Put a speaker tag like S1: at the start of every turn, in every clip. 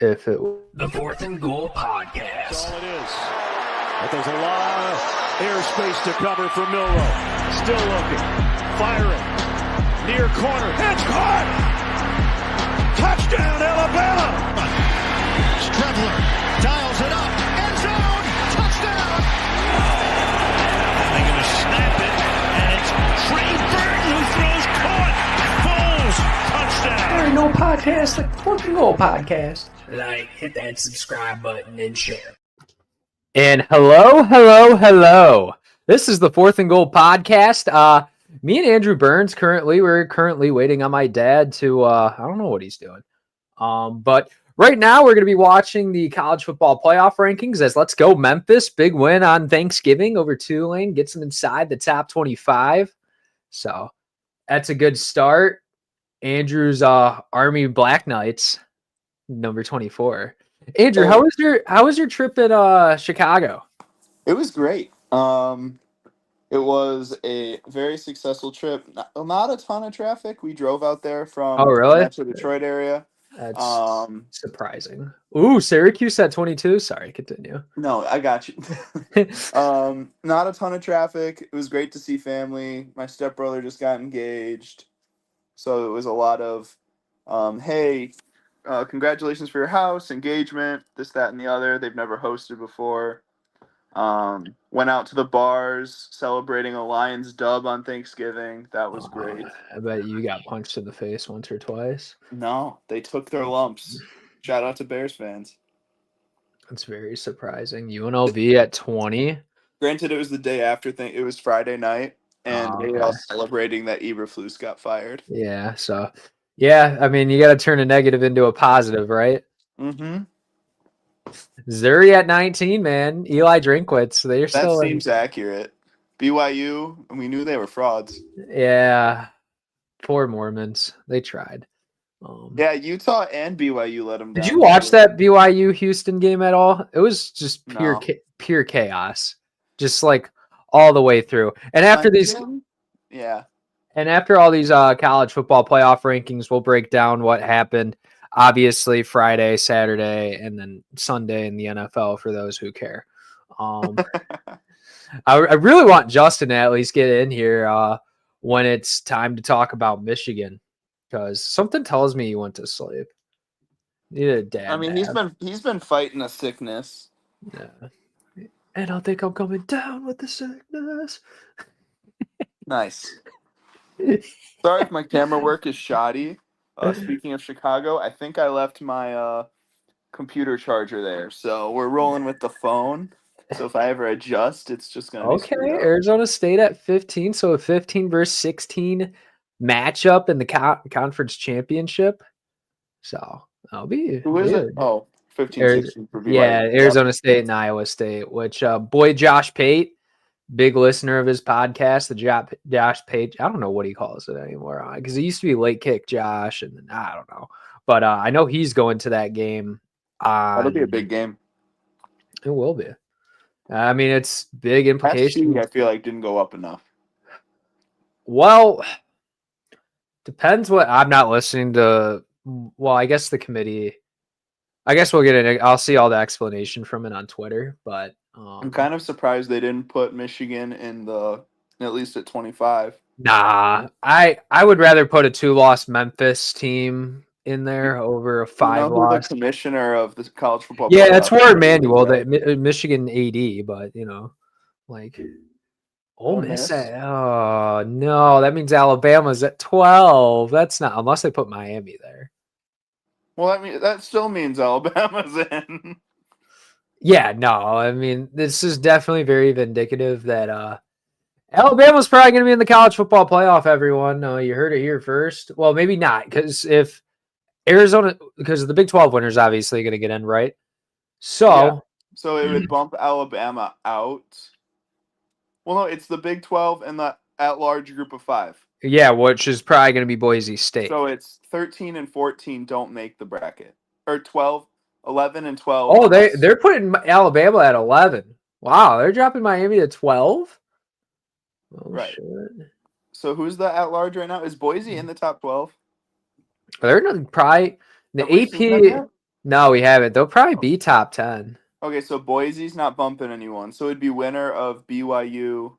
S1: if it.
S2: The Fourth and Goal podcast.
S3: That's all it is. But there's a lot of airspace to cover for Milroe. Still looking. Firing. Near corner. It's caught! Touchdown, Alabama!
S4: Strebler dials it up. End zone! Touchdown!
S3: They're going to snap it, and it's Trey Burton who throws caught. Foles! Touchdown!
S1: There ain't no podcast like the Fourth and Goal podcast.
S2: Like, hit that subscribe button and share.
S1: And hello. This is the Fourth and Goal podcast. Me and Andrew Burns we're currently waiting on my dad to I don't know what he's doing. But right now we're going to be watching the college football playoff rankings as Let's Go Memphis. Big win on Thanksgiving over Tulane, gets them inside the top 25. So that's a good start. Andrew's Army Black Knights, number 24. Andrew, how was your trip in Chicago?
S5: It was great. It was a very successful trip. Not a ton of traffic. We drove out there from the Metro Detroit area.
S1: That's surprising. Ooh, Syracuse at 22. Sorry, continue.
S5: No, I got you. Not a ton of traffic. It was great to see family. My stepbrother just got engaged. So it was a lot of, hey, congratulations for your house, engagement, this, that, and the other. They've never hosted before. Went out to the bars celebrating a Lions dub on Thanksgiving. That was great.
S1: I bet you got punched in the face once or twice.
S5: No, they took their lumps. Shout out to Bears fans.
S1: That's very surprising. UNLV at 20.
S5: Granted, it was the day after it was Friday night, and they were all celebrating that Eberflus got fired.
S1: Yeah, so yeah, I mean, you got to turn a negative into a positive, right?
S5: Mm-hmm.
S1: Drury at 19, man. Eli Drinkwitz.
S5: That seems accurate. BYU, we knew they were frauds.
S1: Yeah. Poor Mormons. They tried.
S5: Yeah, Utah and BYU let them down.
S1: Did you watch that BYU Houston game at all? It was just pure chaos. Just like all the way through. And after And after all these college football playoff rankings, we'll break down what happened. Obviously, Friday, Saturday, and then Sunday in the NFL for those who care. I really want Justin to at least get in here when it's time to talk about Michigan, because something tells me he went to sleep. Need a dad.
S5: I mean, he's been fighting a sickness.
S1: Yeah. And I think I'm coming down with the sickness.
S5: Nice. Sorry if my camera work is shoddy. Speaking of Chicago, I think I left my computer charger there. So we're rolling with the phone. So if I ever adjust, it's just going to be
S1: Arizona State at 15. So a 15 versus 16 matchup in the conference championship. So that'll be
S5: Who is it? Oh, 15-16 for BYU.
S1: Yeah, Arizona State and Iowa State, which boy Josh Pate, big listener of his podcast, the Josh Pate. I don't know what he calls it anymore because it used to be Late Kick Josh, and I don't know. But I know he's going to that game.
S5: That'll be a big game.
S1: It will be. I mean, it's big implications.
S5: I feel like didn't go up enough.
S1: Well, depends what I'm not listening to. Well, I guess the committee. I guess we'll get in. I'll see all the explanation from it on Twitter, but
S5: I'm kind of surprised they didn't put Michigan in at least at 25.
S1: Nah, I would rather put a 2-loss Memphis team in there over a 5-loss.
S5: The commissioner of the college football.
S1: Yeah, it's Warren Manuel, the Michigan AD, but like Ole Miss. Oh no, that means Alabama's at 12. That's not unless they put Miami there.
S5: Well, I mean that still means Alabama's in.
S1: Yeah, no, I mean, this is definitely very vindicative that Alabama's probably going to be in the college football playoff, everyone. You heard it here first. Well, maybe not, because if Arizona, because the Big 12 winner is obviously going to get in, right? So
S5: it would bump Alabama out. Well, no, it's the Big 12 and the at-large group of 5.
S1: Yeah, which is probably going to be Boise State.
S5: So it's 13 and 14 don't make the bracket. Or 11 and 12.
S1: Oh, they're putting Alabama at 11. Wow, they're dropping Miami to 12? Oh,
S5: right.
S1: Shit.
S5: So who's the at-large right now? Is Boise in the top 12?
S1: They're not probably the AP. No, we haven't. They'll probably be top 10.
S5: Okay, so Boise's not bumping anyone. So it'd be winner of BYU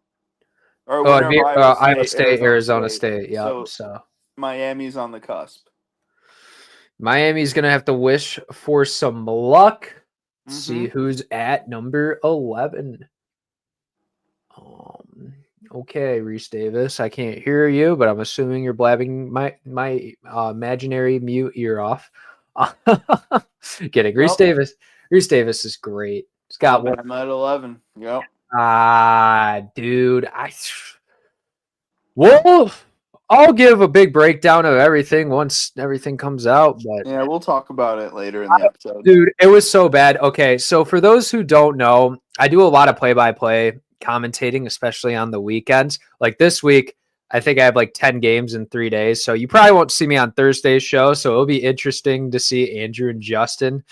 S5: or
S1: Oh, it'd
S5: winner of
S1: be
S5: Iowa
S1: Iowa
S5: State,
S1: State,
S5: Arizona
S1: Arizona
S5: State.
S1: State. Yep.
S5: So
S1: So
S5: Miami's on the cusp.
S1: Miami's gonna have to wish for some luck. See
S5: Mhm.
S1: who's at number 11. Okay, Reese Davis. I can't hear you, but I'm assuming you're blabbing my imaginary mute ear off. Kidding. Reese
S5: Nope.
S1: Davis. Reese Davis is great. He's got one.
S5: I'm at 11. Yep.
S1: Dude. Well, I'll give a big breakdown of everything once everything comes out, but
S5: Yeah, we'll talk about it later in the episode.
S1: dude, it was so bad. Okay, so for those who don't know, I do a lot of play-by-play commentating, especially on the weekends. Like this week, I think I have like 10 games in 3 days. So you probably won't see me on Thursday's show. So it'll be interesting to see Andrew and Justin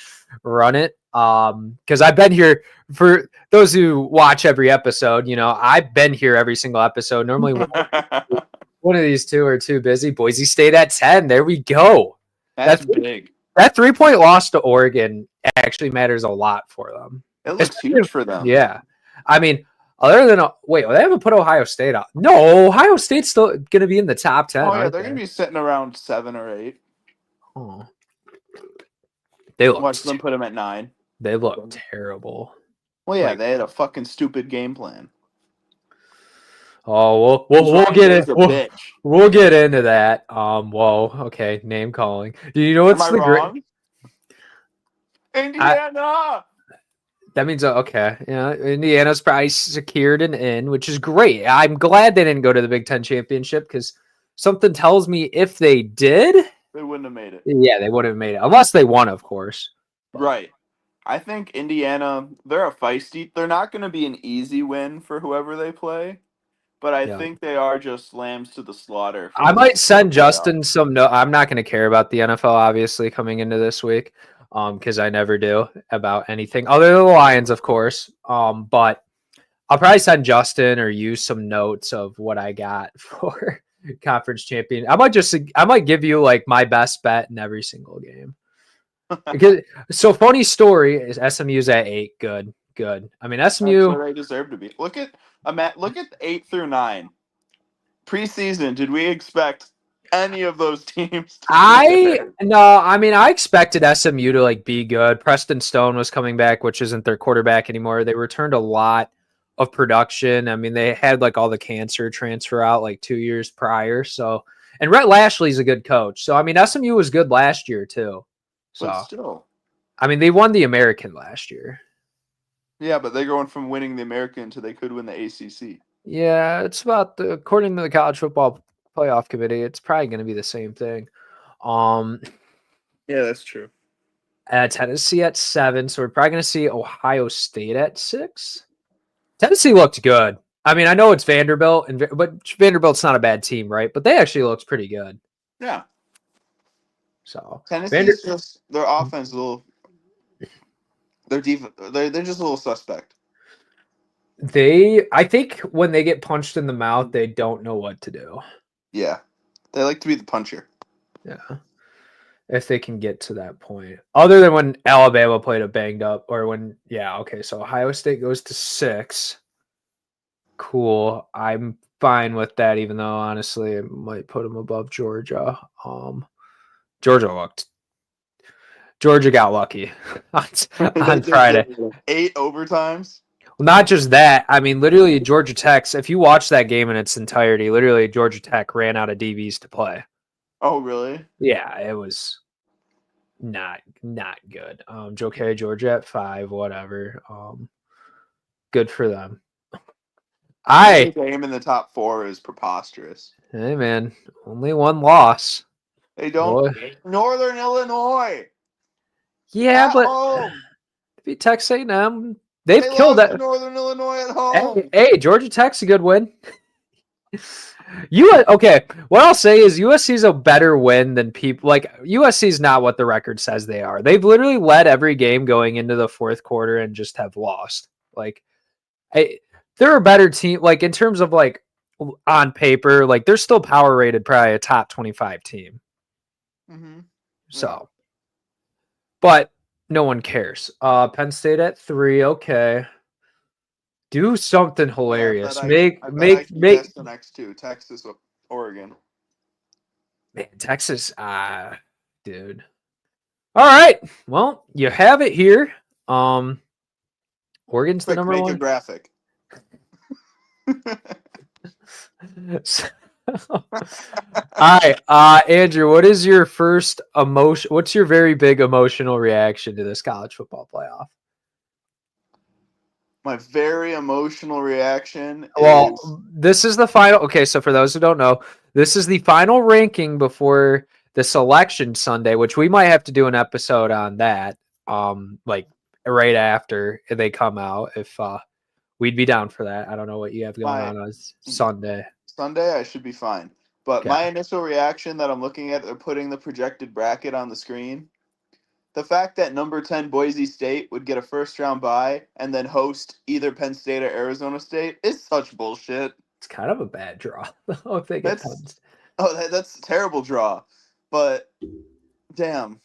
S1: run it. Because I've been here for those who watch every episode, I've been here every single episode. Normally one of these two are too busy. Boise State at 10. There we go.
S5: That's big.
S1: That 3-point loss to Oregon actually matters a lot for them.
S5: It looks huge for them.
S1: Yeah. I mean, other than wait, they haven't put Ohio State out. No, Ohio State's still going to be in the top 10.
S5: Oh yeah, they're going to be sitting around 7 or 8.
S1: Oh. They look.
S5: Watch them put them at 9.
S1: They look terrible.
S5: Well, yeah, they had a fucking stupid game plan.
S1: Oh, we'll get it. We'll get into that. Whoa, okay, name calling. Do you know what's
S5: Am I wrong? Indiana.
S1: That means okay. Yeah, Indiana's probably secured an in, which is great. I'm glad they didn't go to the Big Ten championship because something tells me if they did,
S5: they wouldn't have made it.
S1: Yeah, they wouldn't have made it unless they won, of course.
S5: Right. I think Indiana, they're a feisty. They're not going to be an easy win for whoever they play, but I think they are just lambs to the slaughter.
S1: I might send Justin some note. I'm not going to care about the NFL, obviously, coming into this week, because I never do about anything other than the Lions, of course. But I'll probably send Justin or use some notes of what I got for conference champion. I might give you like my best bet in every single game. Because so funny story is SMU's at 8. Good. I mean SMU.
S5: That's where they deserve to be. Look at 8 through 9. Preseason, did we expect any of those teams?
S1: I expected SMU to like be good. Preston Stone was coming back, which isn't their quarterback anymore. They returned a lot of production. I mean, they had like all the cancer transfer out like 2 years prior. So, and Rhett Lashley's a good coach. So, I mean, SMU was good last year too. So,
S5: but still,
S1: I mean, they won the American last year.
S5: Yeah, but they're going from winning the American to they could win the ACC.
S1: Yeah, it's about according to the college football playoff committee, it's probably going to be the same thing.
S5: Yeah, that's true.
S1: Tennessee at 7, so we're probably going to see Ohio State at 6. Tennessee looked good. I mean, I know it's Vanderbilt, but Vanderbilt's not a bad team, right? But they actually looked pretty good.
S5: Yeah.
S1: So
S5: Tennessee's just their offense a little. They're just a little suspect.
S1: I think when they get punched in the mouth, they don't know what to do.
S5: Yeah, they like to be the puncher.
S1: Yeah, if they can get to that point. Other than when Alabama played a banged up, or when so Ohio State goes to 6. Cool. I'm fine with that, even though honestly it might put them above Georgia. Georgia got lucky on Friday.
S5: 8 overtimes.
S1: Well, not just that. I mean, literally Georgia Tech. If you watch that game in its entirety, literally Georgia Tech ran out of DBs to play.
S5: Oh, really?
S1: Yeah, it was not good. Okay, Georgia at 5, whatever. Good for them.
S5: The game in the top 4 is preposterous.
S1: Hey man, only one loss.
S5: They don't. Northern Illinois.
S1: Yeah,
S5: at
S1: but
S5: home.
S1: Beat Texas A&M. They've killed that.
S5: Northern Illinois at home.
S1: Hey, Georgia Tech's a good win. Okay, what I'll say is USC's a better win than people like USC's not what the record says they are. They've literally led every game going into the fourth quarter and just have lost. Like, they're a better team. Like in terms of like on paper, like they're still power rated probably a top 25 team.
S5: Mm-hmm.
S1: So, but No one cares. Penn State at 3. Okay. Do something
S5: Yeah,
S1: hilarious.
S5: I bet I can guess the next two: Texas, Oregon.
S1: Man, Texas. Dude. All right. Well, you have it here. Oregon's the
S5: Quick,
S1: number
S5: make a
S1: one.
S5: graphic.
S1: All right, Andrew, what is your first emotion? What's your very big emotional reaction to this college football playoff?
S5: My very emotional reaction is
S1: Well, this is the final. Okay, so for those who don't know, this is the final ranking before the selection Sunday, which we might have to do an episode on that. Like right after they come out, if we'd be down for that. I don't know what you have going on Sunday.
S5: Sunday. I should be fine. But
S1: Okay.
S5: my initial reaction that I'm looking at, they're putting the projected bracket on the screen. The fact that number 10 Boise State would get a first round bye and then host either Penn State or Arizona State is such bullshit.
S1: It's kind of a bad draw. If they get punched.
S5: That's a terrible draw. But damn.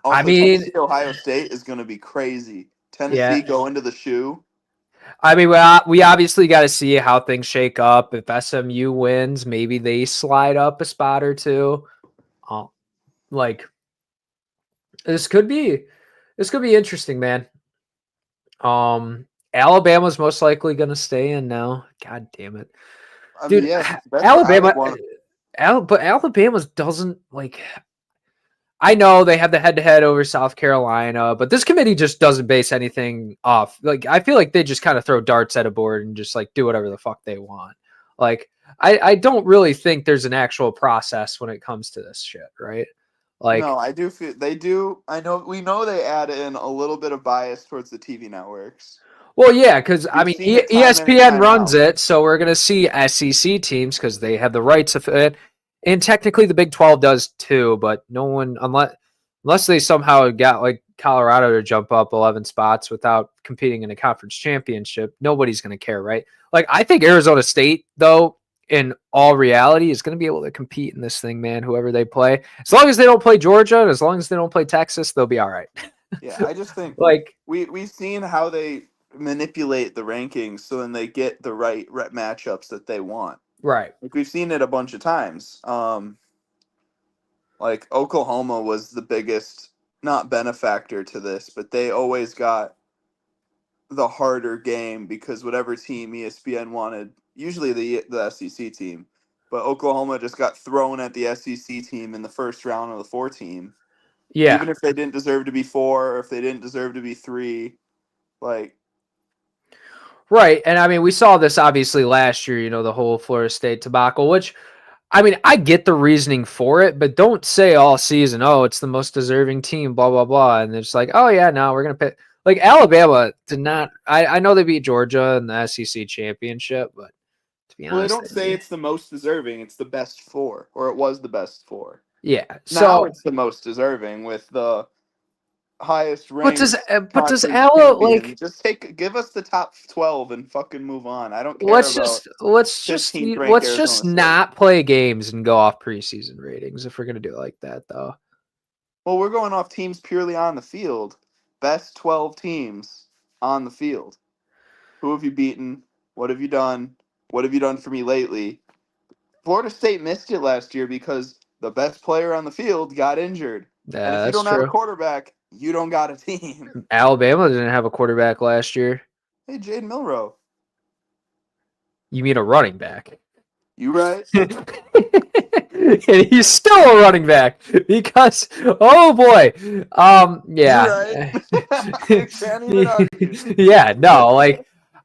S5: Also,
S1: I mean,
S5: Tennessee, Ohio State is going to be crazy. Tennessee
S1: Yeah.
S5: go into the shoe.
S1: I mean, we obviously got to see how things shake up. If SMU wins, maybe they slide up a spot or two. Like this could be interesting, man. Alabama's most likely going to stay in now. God damn it, dude. Alabama, but Alabama doesn't like. I know they have the head-to-head over South Carolina, but this committee just doesn't base anything off. Like, I feel like they just kind of throw darts at a board and just like do whatever the fuck they want. Like, I don't really think there's an actual process when it comes to this shit, right? Like,
S5: no, I do feel they do. We know they add in a little bit of bias towards the TV networks.
S1: Well, yeah, because I mean,
S5: seen it time in and
S1: ESPN
S5: time
S1: runs
S5: out.
S1: it, so we're gonna see SEC teams because they have the rights of it, and technically the Big 12 does too. But no one, unless they somehow got like Colorado to jump up 11 spots without competing in a conference championship, nobody's gonna care, right? Like, I think Arizona State, though, in all reality, is gonna be able to compete in this thing, man. Whoever they play, as long as they don't play Georgia, and as long as they don't play Texas, they'll be all right.
S5: Yeah, I just think
S1: like
S5: we've seen how they manipulate the rankings so then they get the right matchups that they want.
S1: right.
S5: Like we've seen it a bunch of times. Like Oklahoma was the biggest not benefactor to this, but they always got the harder game because whatever team ESPN wanted, usually the SEC team, but Oklahoma just got thrown at the SEC team in the first round of the 4 team.
S1: Yeah.
S5: Even if they didn't deserve to be 4 or if they didn't deserve to be 3, like.
S1: Right. And I mean, we saw this obviously last year, the whole Florida State debacle, which, I mean, I get the reasoning for it, but don't say all season, oh, it's the most deserving team, blah, blah, blah. And it's like, oh, yeah, no, we're going to pick. Like, Alabama did not. I know they beat Georgia in the SEC championship, but to be honest.
S5: Well, they don't say it's the most deserving. It's the best 4, or it was the best 4.
S1: Yeah.
S5: Now it's the most deserving with the highest ranked.
S1: But does Alabama like
S5: just give us the top 12 and fucking move on? I don't care.
S1: Let's just not play games and go off preseason ratings if we're gonna do it like that, though.
S5: Well, we're going off teams purely on the field. Best 12 teams on the field. Who have you beaten? What have you done? What have you done for me lately? Florida State missed it last year because the best player on the field got injured. And if you don't have a quarterback, you don't got a team.
S1: Alabama didn't have a quarterback last year.
S5: Hey, Jaden Milroe.
S1: You mean a running back?
S5: You right?
S1: And he's still a running back because, oh boy, yeah. Yeah, no,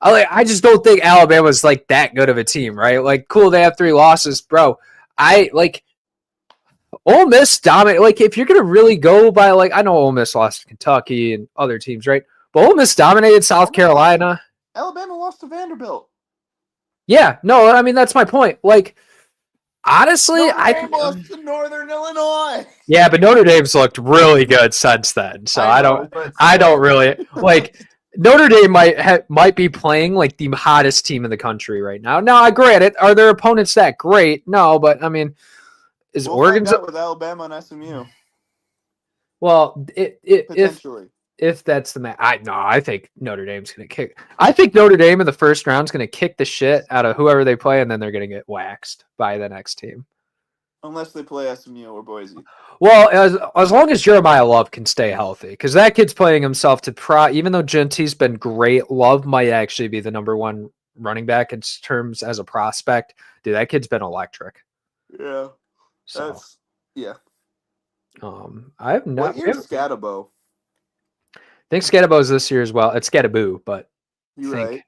S1: I just don't think Alabama's like that good of a team, right? Like, cool, they have 3 losses, bro. Ole Miss dominated. Like, if you're gonna really go by, like, I know Ole Miss lost to Kentucky and other teams, right? But Ole Miss dominated South Carolina.
S5: Alabama lost to Vanderbilt.
S1: Yeah, no, I mean that's my point. Like, honestly,
S5: Notre Dame lost to Northern Illinois.
S1: Yeah, but Notre Dame's looked really good since then. So I don't really like. Notre Dame might be playing like the hottest team in the country right now. Now, I grant it. Are their opponents that great? No, but I mean,
S5: Oregon's up with Alabama and SMU?
S1: Well,
S5: potentially.
S1: if that's the I think Notre Dame's gonna kick. I think Notre Dame in the first round's gonna kick the shit out of whoever they play, and then they're gonna get waxed by the next team.
S5: Unless they play SMU or Boise.
S1: Well, as long as Jeremiah Love can stay healthy, because that kid's playing himself to even though Genty's been great, Love might actually be the number one running back in terms as a prospect. Dude, that kid's been electric.
S5: Yeah.
S1: So
S5: yeah.
S1: I have not.
S5: What year's Scatabo?
S1: I think Scatabo's this year as well. It's Scataboo, but
S5: You're right.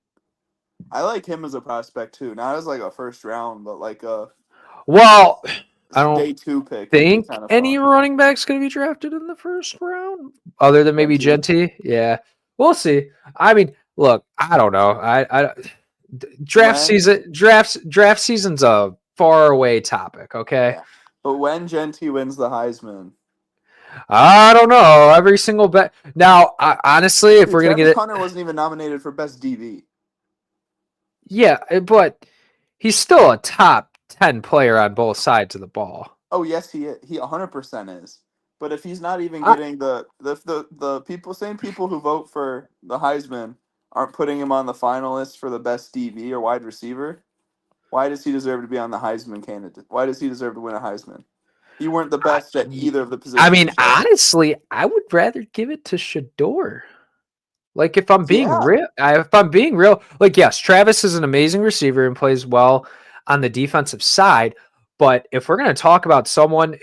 S5: I like him as a prospect too. Not as like a first round, but like a
S1: I don't
S5: day 2 pick.
S1: think any running back's going to be drafted in the first round, other than maybe Genty. Yeah, we'll see. I mean, look, I don't know. Draft season's a far away topic. Okay,
S5: yeah. But when Genty wins the Heisman,
S1: I don't know. Every single bet. Now, honestly, if we're going to get it,
S5: Hunter wasn't even nominated for best DB.
S1: Yeah, but he's still a top 10 player on both sides of the ball.
S5: Oh yes, he 100% is. But if he's not even getting the people, same people who vote for the Heisman aren't putting him on the finalists for the best DB or wide receiver, why does he deserve to be on the Heisman candidate? Why does he deserve to win a Heisman? You weren't the best at either of the positions.
S1: I mean, honestly, I would rather give it to Shador. Like if I'm being real, like yes, Travis is an amazing receiver and plays well on the defensive side. But if we're going to talk about someone,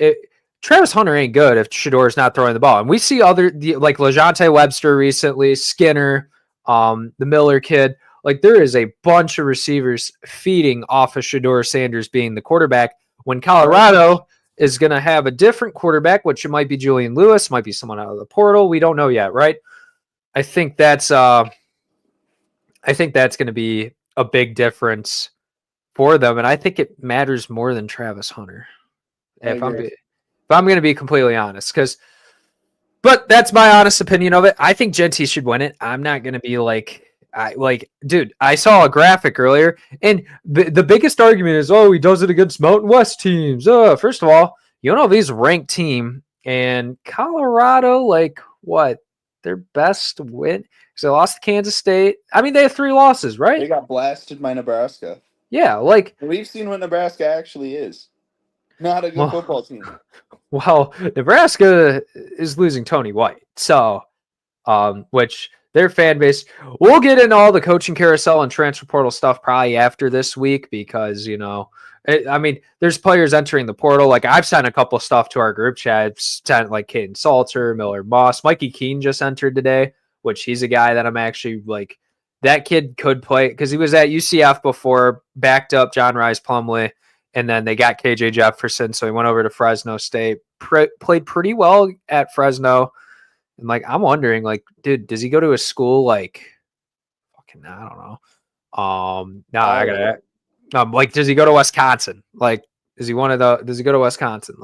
S1: Travis Hunter ain't good if Shador is not throwing the ball. And we see like LeJontay Webster recently, Skinner, the Miller kid. Like there is a bunch of receivers feeding off of Shador Sanders being the quarterback when Colorado is going to have a different quarterback, which it might be Julian Lewis, might be someone out of the portal. We don't know yet, right? I think that's going to be a big difference for them, and I think it matters more than Travis Hunter. If I'm going to be completely honest, but that's my honest opinion of it. I think Genty should win it. I'm not going to be dude, I saw a graphic earlier, and the biggest argument is, he does it against Mountain West teams. First of all, UNLV's a ranked team, and Colorado, what? Their best win because they lost to Kansas State. I mean, they have 3 losses, right?
S5: They got blasted by Nebraska.
S1: Yeah,
S5: we've seen what Nebraska actually is. Not a good football team.
S1: Well, Nebraska is losing Tony White, so which their fan base. We'll get into all the coaching carousel and transfer portal stuff probably after this week because there's players entering the portal. Like I've sent a couple of stuff to our group chat. I've sent like Caden Salter, Miller Moss, Mikey Keene just entered today, which he's a guy that I'm actually like. That kid could play because he was at UCF before, backed up John Rice Plumlee, and then they got KJ Jefferson, so he went over to Fresno State. Played pretty well at Fresno, and I'm wondering, dude, does he go to a school I don't know. I gotta. Does he go to Wisconsin? Does he go to Wisconsin?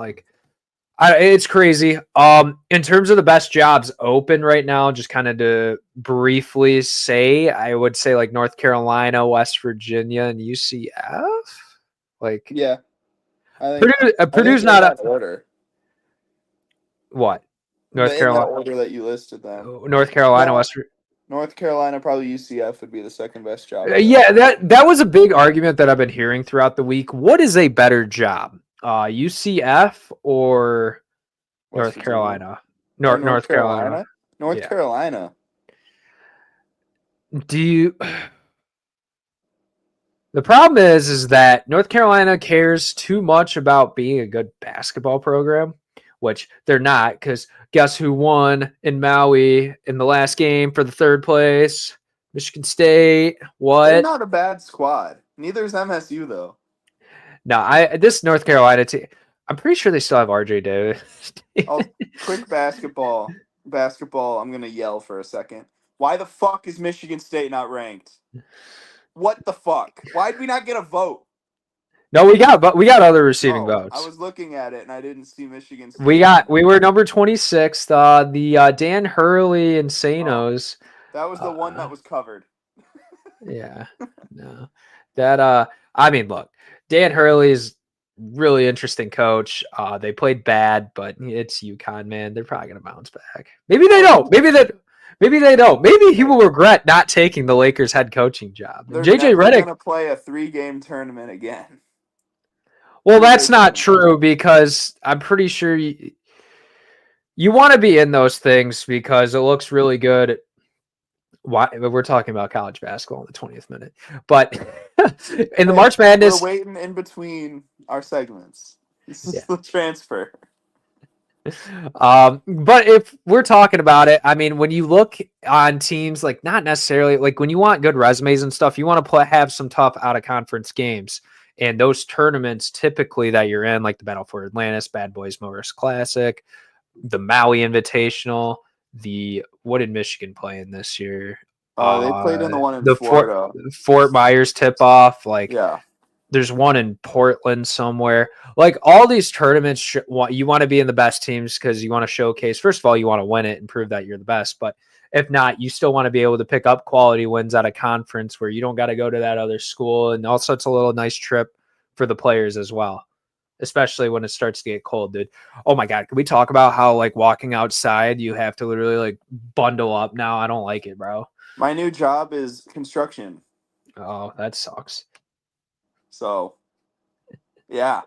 S1: It's crazy. In terms of the best jobs open right now, just kind of to briefly say, I would say North Carolina, West Virginia, and UCF.
S5: Yeah, I think
S1: Purdue's not
S5: a order.
S1: What? North Carolina
S5: order that you listed them.
S1: North Carolina, West Virginia.
S5: North Carolina, probably UCF would be the second best job.
S1: Yeah, that was a big argument that I've been hearing throughout the week. What is a better job, UCF or North Carolina? North Carolina.
S5: North Carolina.
S1: The problem is that North Carolina cares too much about being a good basketball program, which they're not, because guess who won in Maui in the last game for the 3rd place? Michigan State. What?
S5: They're not a bad squad. Neither is MSU, though.
S1: No, this North Carolina team, I'm pretty sure they still have RJ Davis.
S5: Quick basketball. I'm going to yell for a second. Why the fuck is Michigan State not ranked? What the fuck? Why did we not get a vote?
S1: No, we got other receiving votes.
S5: I was looking at it and I didn't see Michigan State.
S1: We were number 26th. The Dan Hurley and Sanos.
S5: That was the one that was covered.
S1: Yeah. No. That I mean, look, Dan Hurley's really interesting coach. They played bad, but it's UConn, man. They're probably gonna bounce back. Maybe they don't. Maybe they don't. Maybe he will regret not taking the Lakers head coaching job.
S5: They're
S1: JJ
S5: never
S1: Redick.
S5: gonna play a 3-game tournament again.
S1: Well,
S5: 3
S1: that's
S5: days
S1: not
S5: from now.
S1: true because I'm pretty sure you want to be in those things because it looks really good. Why we're talking about college basketball in the 20th minute, but in the March Madness,
S5: We're waiting in between our segments. This is
S1: Yeah.
S5: the transfer.
S1: But if we're talking about it, I mean, when you look on teams, like not necessarily like when you want good resumes and stuff, you want to have some tough out of conference games. And those tournaments typically that you're in, like the Battle for Atlantis, Bad Boys Motors Classic, the Maui Invitational, what did Michigan play in this year?
S5: They played in the one in
S1: the
S5: Florida.
S1: Fort Myers tip off. Like,
S5: Yeah.
S1: there's one in Portland somewhere. Like all these tournaments, you want to be in the best teams because you want to showcase. First of all, you want to win it and prove that you're the best. But if not, you still want to be able to pick up quality wins at a conference where you don't got to go to that other school. And also, it's a little nice trip for the players as well, especially when it starts to get cold, dude. Oh my God, can we talk about how like walking outside, you have to literally like bundle up now? I don't like it, bro.
S5: My new job is construction.
S1: Oh, that sucks.
S5: So, yeah.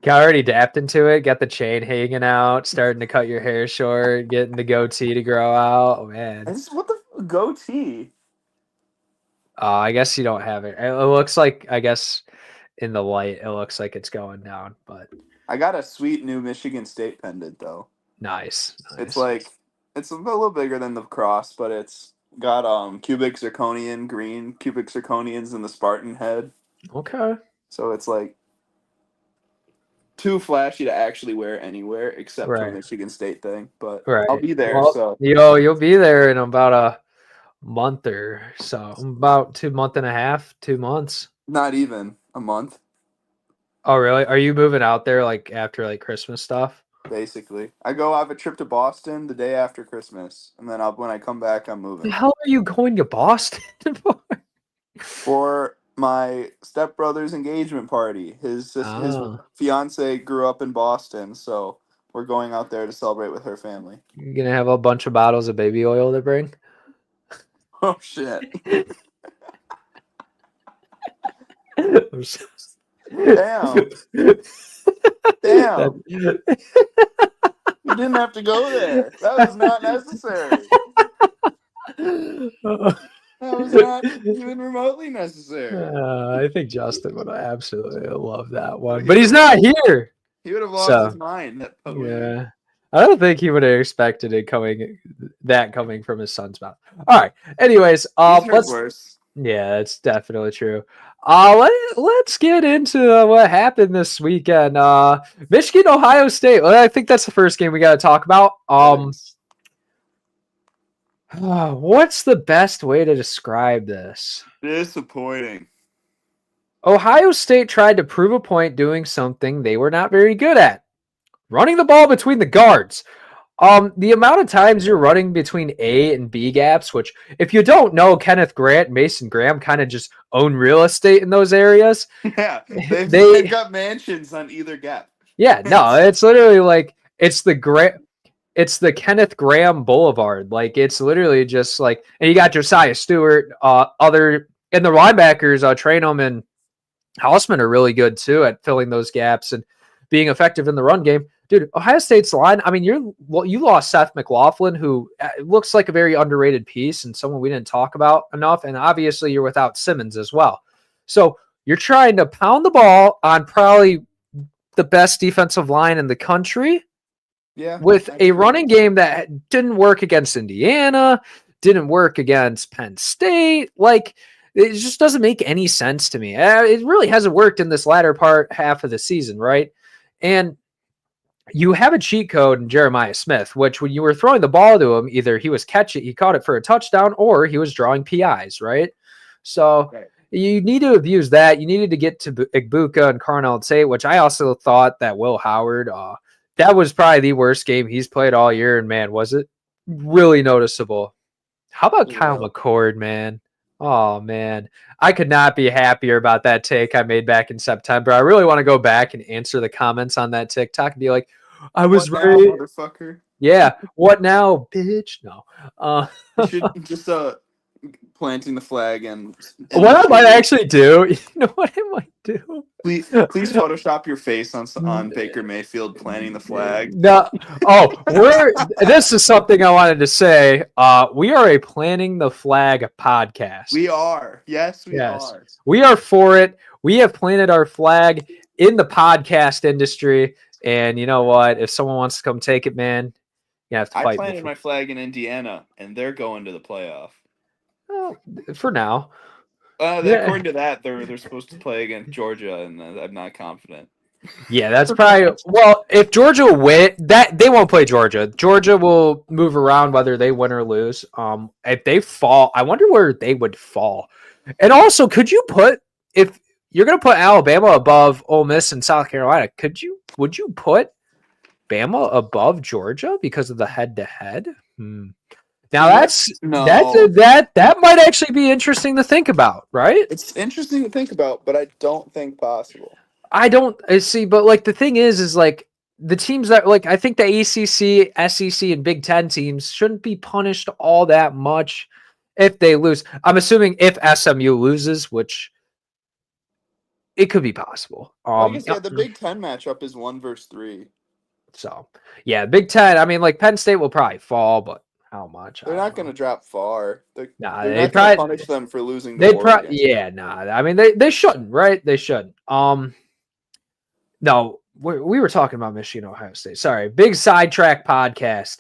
S1: Got already dapped into it, got the chain hanging out, starting to cut your hair short, getting the goatee to grow out. Oh, man.
S5: What the goatee?
S1: I guess you don't have it. It looks like, I guess, in the light, it looks like it's going down, but
S5: I got a sweet new Michigan State pendant, though.
S1: nice.
S5: It's it's a little bigger than the cross, but it's got cubic zirconian, green cubic zirconians in the Spartan head.
S1: Okay.
S5: So it's like too flashy to actually wear anywhere except for
S1: Right.
S5: a Michigan State thing. But
S1: Right.
S5: I'll be there.
S1: Well,
S5: So
S1: you'll be there in about a month or so, about 2 1/2, 2 months.
S5: not even a month,
S1: Oh, really? Are you moving out there like after like Christmas stuff?
S5: basically. I have a trip to Boston the day after Christmas, and then when I come back, I'm
S1: The
S5: moving.
S1: hell are you going to Boston for?
S5: For my stepbrother's engagement party. His
S1: Oh.
S5: fiance grew up in Boston, so we're going out there to celebrate with her family.
S1: You're gonna have a bunch of bottles of baby oil to bring?
S5: Oh shit. Damn. Damn. You didn't have to go there. That was not necessary. That was not even remotely necessary.
S1: I think Justin would absolutely love that one, but he's not here.
S5: He would have lost
S1: So,
S5: his mind.
S1: Yeah, I don't think he would have expected it coming from his son's mouth. All right. Anyways,
S5: He's heard
S1: let's.
S5: worse.
S1: Yeah, that's definitely true. Let's get into what happened this weekend. Michigan, Ohio State. Well, I think that's the first game we got to talk about. What's the best way to describe this?
S5: Disappointing.
S1: Ohio State tried to prove a point doing something they were not very good at. Running the ball between the guards. The amount of times you're running between A and B gaps, which if you don't know, Kenneth Grant, Mason Graham kind of just own real estate in those areas.
S5: Yeah, they've got mansions on either gap.
S1: Yeah, no, it's literally like it's the Kenneth Graham Boulevard. Like it's literally just like, and you got Josiah Stewart, and the linebackers, Trainum and Hausman are really good too at filling those gaps and being effective in the run game. Dude, Ohio State's line, I mean, you lost Seth McLaughlin, who looks like a very underrated piece and someone we didn't talk about enough. And obviously you're without Simmons as well. So you're trying to pound the ball on probably the best defensive line in the country.
S5: Yeah.
S1: With a running game that didn't work against Indiana, didn't work against Penn State. Like, it just doesn't make any sense to me. It really hasn't worked in this latter half of the season, right? And you have a cheat code in Jeremiah Smith, which when you were throwing the ball to him, either he caught it for a touchdown, or he was drawing PIs, right? So you need to abuse that. You needed to get to Igbuka and Carnell Tate, which I also thought that Will Howard, that was probably the worst game he's played all year, and man, was it really noticeable. How about Kyle McCord, man? Oh man, I could not be happier about that take I made back in September. I really want to go back and answer the comments on that TikTok and be like, I was
S5: What now,
S1: right.
S5: motherfucker?
S1: Yeah. What now, bitch? No.
S5: You should just planting the flag and
S1: What I might
S5: the
S1: actually do, you know what I might do?
S5: please Photoshop your face on Baker Mayfield planting the flag.
S1: No. Oh, this is something I wanted to say. We are a planning the flag podcast.
S5: We are. Yes, we
S1: Yes.
S5: are.
S1: We are for it. We have planted our flag in the podcast industry. And you know what? If someone wants to come take it, man, you have to
S5: I
S1: fight
S5: planted
S1: before.
S5: my flag in Indiana, and they're going to the playoff.
S1: Oh, for now.
S5: According to that, they're supposed to play against Georgia, and I'm not confident.
S1: Yeah, that's probably well. If Georgia win, that they won't play Georgia. Georgia will move around whether they win or lose. If they fall, I wonder where they would fall. And also, could you put if you're going to put Alabama above Ole Miss and South Carolina? Would you put Bama above Georgia because of the head-to-head? Now that might actually be interesting to think about, right?
S5: It's interesting to think about, but I don't think possible.
S1: I don't see, but like the thing is like the teams that like I think the ACC, SEC, and Big Ten teams shouldn't be punished all that much if they lose. I'm assuming if SMU loses, which it could be possible.
S5: Like I said, the Big Ten matchup is 1 versus 3.
S1: So yeah, Big Ten. I mean, like Penn State will probably fall, but how much?
S5: They're not going to drop far. They're
S1: Nah,
S5: not
S1: they
S5: going to
S1: probably
S5: punish them for losing.
S1: They probably I mean, they shouldn't, right? They shouldn't. No, we were talking about Michigan, Ohio State. Sorry, big sidetrack podcast.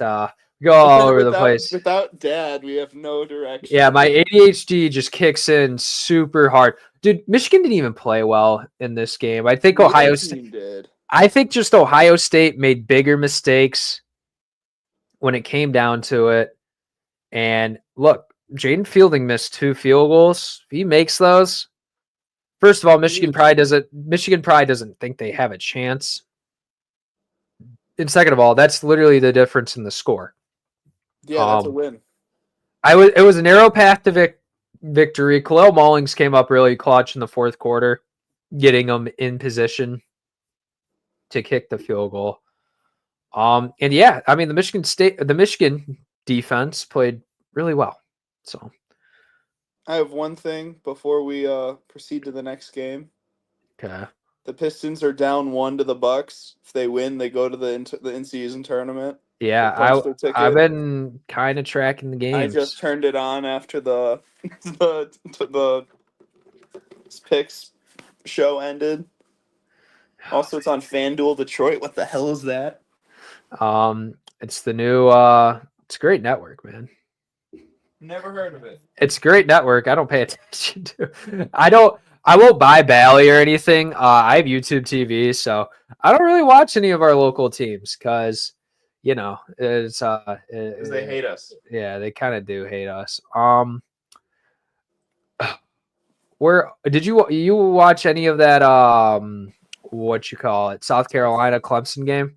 S1: Go all over the place.
S5: Without Dad, we have no direction.
S1: Yeah, my ADHD just kicks in super hard. Dude, Michigan didn't even play well in this game. I think Ohio State
S5: did.
S1: I think just Ohio State made bigger mistakes when it came down to it. And look, Jaden Fielding missed 2 field goals. If he makes those, first of all, Michigan probably doesn't think they have a chance. And second of all, that's literally the difference in the score.
S5: Yeah, that's a win.
S1: It was a narrow path to victory. Khalil Mullings came up really clutch in the fourth quarter, getting them in position to kick the field goal. And yeah, I mean the Michigan defense played really well. So
S5: I have one thing before we proceed to the next game.
S1: okay.
S5: The Pistons are down 1 to the Bucks. If they win, they go to the in-season tournament.
S1: Yeah, I've been kind of tracking the games.
S5: I just turned it on after the picks show ended. Also, it's on FanDuel Detroit. What the hell is that?
S1: It's the new it's a great network, man.
S5: Never heard of it.
S1: It's a great network. I don't pay attention to. I won't buy Bally or anything. I have YouTube TV, so I don't really watch any of our local teams because you know it's
S5: they hate us.
S1: Yeah, they kind of do hate us. Where did you watch any of that? What you call it? South Carolina Clemson game?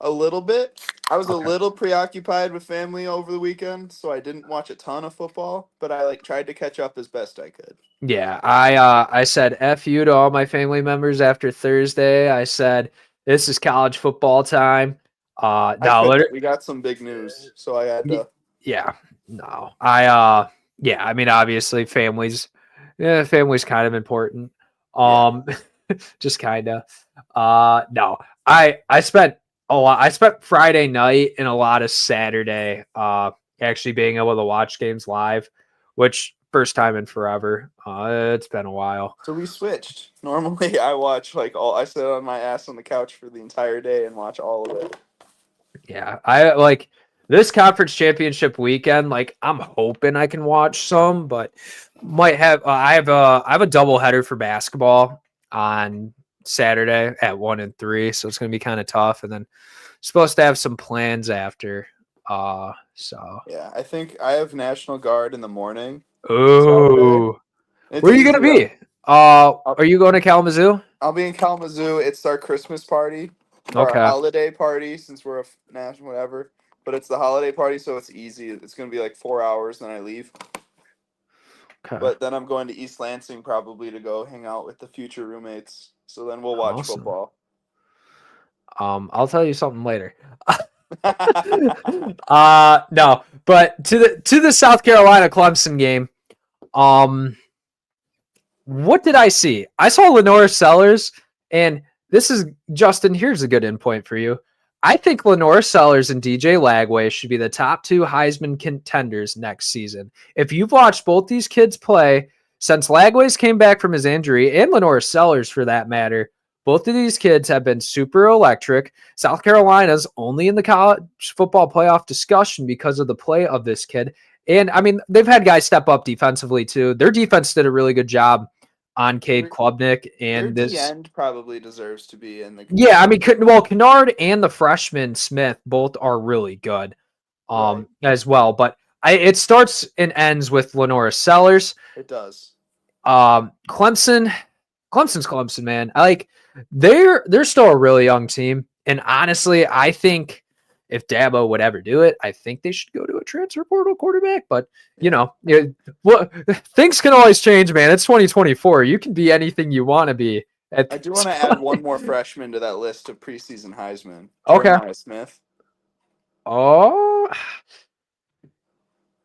S5: A little bit. I was a little preoccupied with family over the weekend, so I didn't watch a ton of football, but I tried to catch up as best I could.
S1: Yeah, I said F you to all my family members after Thursday. I said this is college football time.
S5: We got some big news, so I had to.
S1: Yeah, no, yeah, I mean obviously family's kind of important. Just kind of. No, I spent I spent Friday night and a lot of Saturday actually being able to watch games live, which first time in forever. It's been a while.
S5: So we switched. Normally I watch I sit on my ass on the couch for the entire day and watch all of it.
S1: Yeah, I like this conference championship weekend. Like I'm hoping I can watch some, but might have I have a double header for basketball on Saturday at 1 and 3, so it's gonna be kind of tough. And then supposed to have some plans after. So
S5: yeah, I think I have National Guard in the morning.
S1: Oh, where are you gonna be? Are you going to Kalamazoo?
S5: I'll be in Kalamazoo. It's our Christmas party, our holiday party, since we're a national whatever. But it's the holiday party, so it's easy. It's gonna be like 4 hours, then I leave.
S1: Okay.
S5: But then I'm going to East Lansing probably to go hang out with the future roommates. So then we'll watch
S1: Awesome.
S5: football.
S1: I'll tell you something later. No, but to the South Carolina Clemson game, what did I see? I saw Lenore Sellers, and this is Justin. Here's a good endpoint for you. I think Lenore Sellers and DJ Lagway should be the top 2 Heisman contenders next season. If you've watched both these kids play since Lagway's came back from his injury, and Lenore Sellers for that matter, both of these kids have been super electric. South Carolina's only in the college football playoff discussion because of the play of this kid. And I mean, they've had guys step up defensively too. Their defense did a really good job on Cade Klubnik, and
S5: Their
S1: this
S5: end probably deserves to be in the.
S1: Yeah, I mean, Kennard and the freshman Smith both are really good,
S5: Right.
S1: as well. But it starts and ends with Lenora Sellers.
S5: It does.
S1: Clemson's Clemson, man. They're still a really young team, and honestly, I think if Dabo would ever do it, I think they should go to a transfer portal quarterback. But things can always change, man. It's 2024. You can be anything you want to be.
S5: I do want to add one more freshman to that list of preseason Heisman.
S1: Okay.
S5: Jeremiah Smith.
S1: Oh,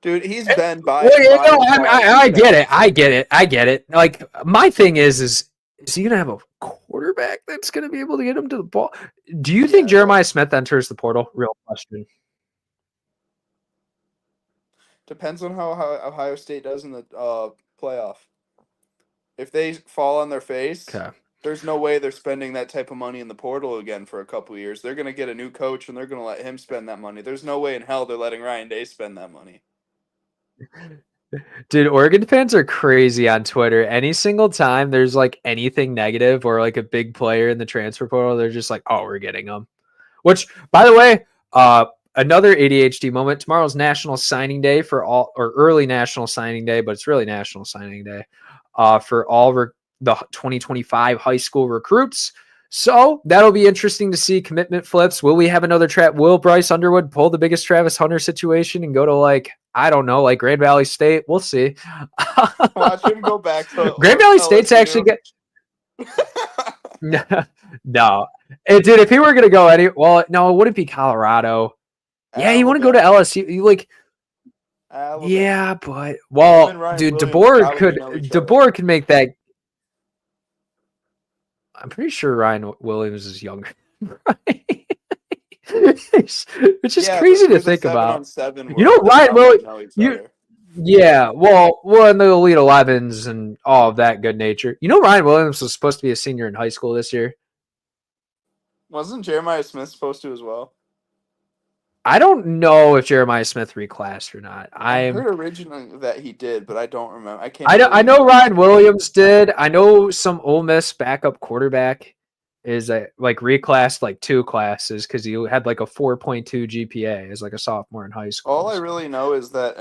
S5: dude, he's been by.
S1: Well, I get it. Like, my thing is he gonna have a quarterback that's gonna be able to get him to the ball? Do you think Jeremiah Smith enters the portal? Real question.
S5: Depends on how Ohio State does in the playoff. If they fall on their face, there's no way they're spending that type of money in the portal again for a couple of years. They're gonna get a new coach and they're gonna let him spend that money. There's no way in hell they're letting Ryan Day spend that money.
S1: Dude, Oregon fans are crazy on Twitter. Any single time there's like anything negative or like a big player in the transfer portal, they're just like, "Oh, we're getting them." Which, by the way, another ADHD moment. Tomorrow's National Signing Day for all, or early National Signing Day, but it's really National Signing Day for all the 2025 high school recruits. So that'll be interesting to see commitment flips. Will we have another Will Bryce Underwood pull the biggest Travis Hunter situation and go to I don't know, like Grand Valley State? We'll see.
S5: Watch him go back to
S1: Grand Valley State's actually good. No. Dude, if he were going to go no, it wouldn't be Colorado. Yeah, you want to go to LSU? Yeah, but dude, DeBoer could make that. I'm pretty sure Ryan Williams is younger. Which is crazy to think about. Ryan Williams. Well, in the Elite 11s and all of that good nature. Ryan Williams was supposed to be a senior in high school this year.
S5: Wasn't Jeremiah Smith supposed to as well?
S1: I don't know if Jeremiah Smith reclassed or not.
S5: I heard originally that he did, but I don't remember.
S1: I know Ryan Williams did. I know some Ole Miss backup quarterback is reclassed 2 classes because he had a 4.2 GPA as a sophomore in high school.
S5: All I really know is that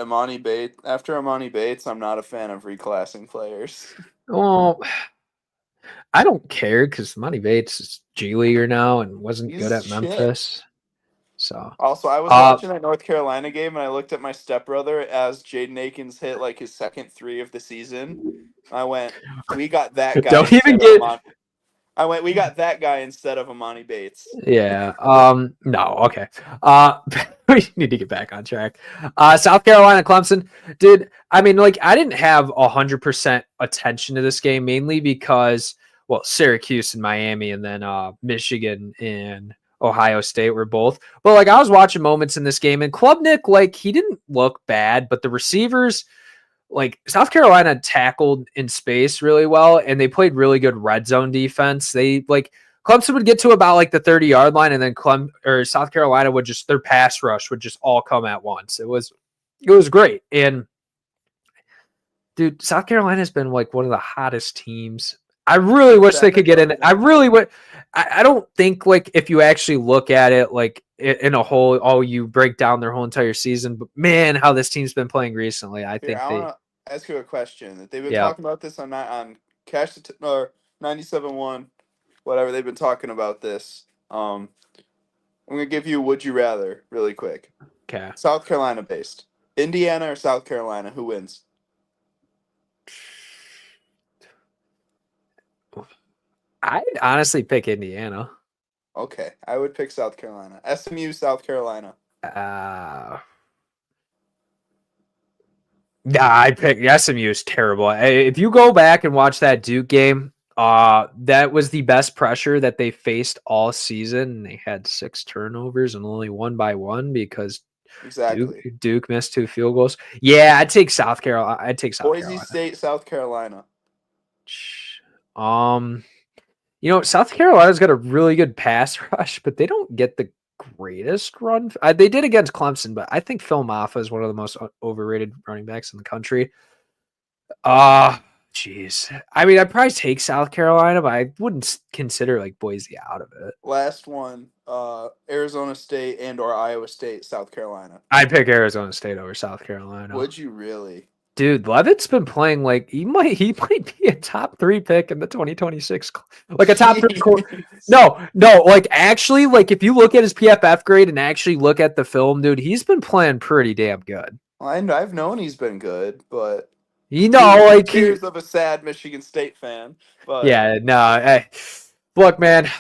S5: after Amani Bates, I'm not a fan of reclassing players.
S1: Well, I don't care because Amani Bates is G Leaguer now and wasn't good at Memphis. So
S5: also, I was watching that North Carolina game and I looked at my stepbrother as Jaden Akins hit his second 3 of the season. I went, "We got that guy." We got that guy instead of Amani Bates.
S1: Yeah. No. Okay. We need to get back on track. South Carolina, Clemson. I didn't have 100% attention to this game mainly because Syracuse and Miami, and then Michigan and Ohio State were both. But I was watching moments in this game, and Klubnik, he didn't look bad, but the receivers, South Carolina tackled in space really well, and they played really good red zone defense. They Clemson would get to about the 30-yard line, and then South Carolina would their pass rush would just all come at once. It was great. And dude, South Carolina has been one of the hottest teams. I really wish they could get in. I really would. I don't think if you actually look at it in a whole, you break down their whole entire season. But man, how this team's been playing recently. I want
S5: to ask you a question. They've been talking about this on Cash or 97.1, whatever. They've been talking about this. I'm gonna give you would you rather really quick.
S1: Okay.
S5: South Carolina based. Indiana or South Carolina? Who wins?
S1: I'd honestly pick Indiana.
S5: Okay, I would pick South Carolina. SMU, South Carolina.
S1: Nah, I pick SMU is terrible. If you go back and watch that Duke game, that was the best pressure that they faced all season. And they had 6 turnovers and only won by 1 because
S5: Exactly.
S1: Duke missed 2 field goals. Yeah, I'd take South Carolina.
S5: Boise State, South Carolina.
S1: South Carolina's got a really good pass rush, but they don't get the greatest run. They did against Clemson, but I think Phil Maffa is one of the most overrated running backs in the country. Jeez. I mean, I'd probably take South Carolina, but I wouldn't consider like Boise out of it.
S5: Last one, Arizona State and or Iowa State, South Carolina.
S1: I'd pick Arizona State over South Carolina.
S5: Would you really?
S1: Dude, Levitt's been playing like he might be a top 3 pick in the 2026, like a top 3. No, like actually, like if you look at his PFF grade and actually look at the film, dude, he's been playing pretty damn good.
S5: Well, I've known he's been good, but
S1: like
S5: years of a sad Michigan State fan. But
S1: yeah, no, hey, look, man,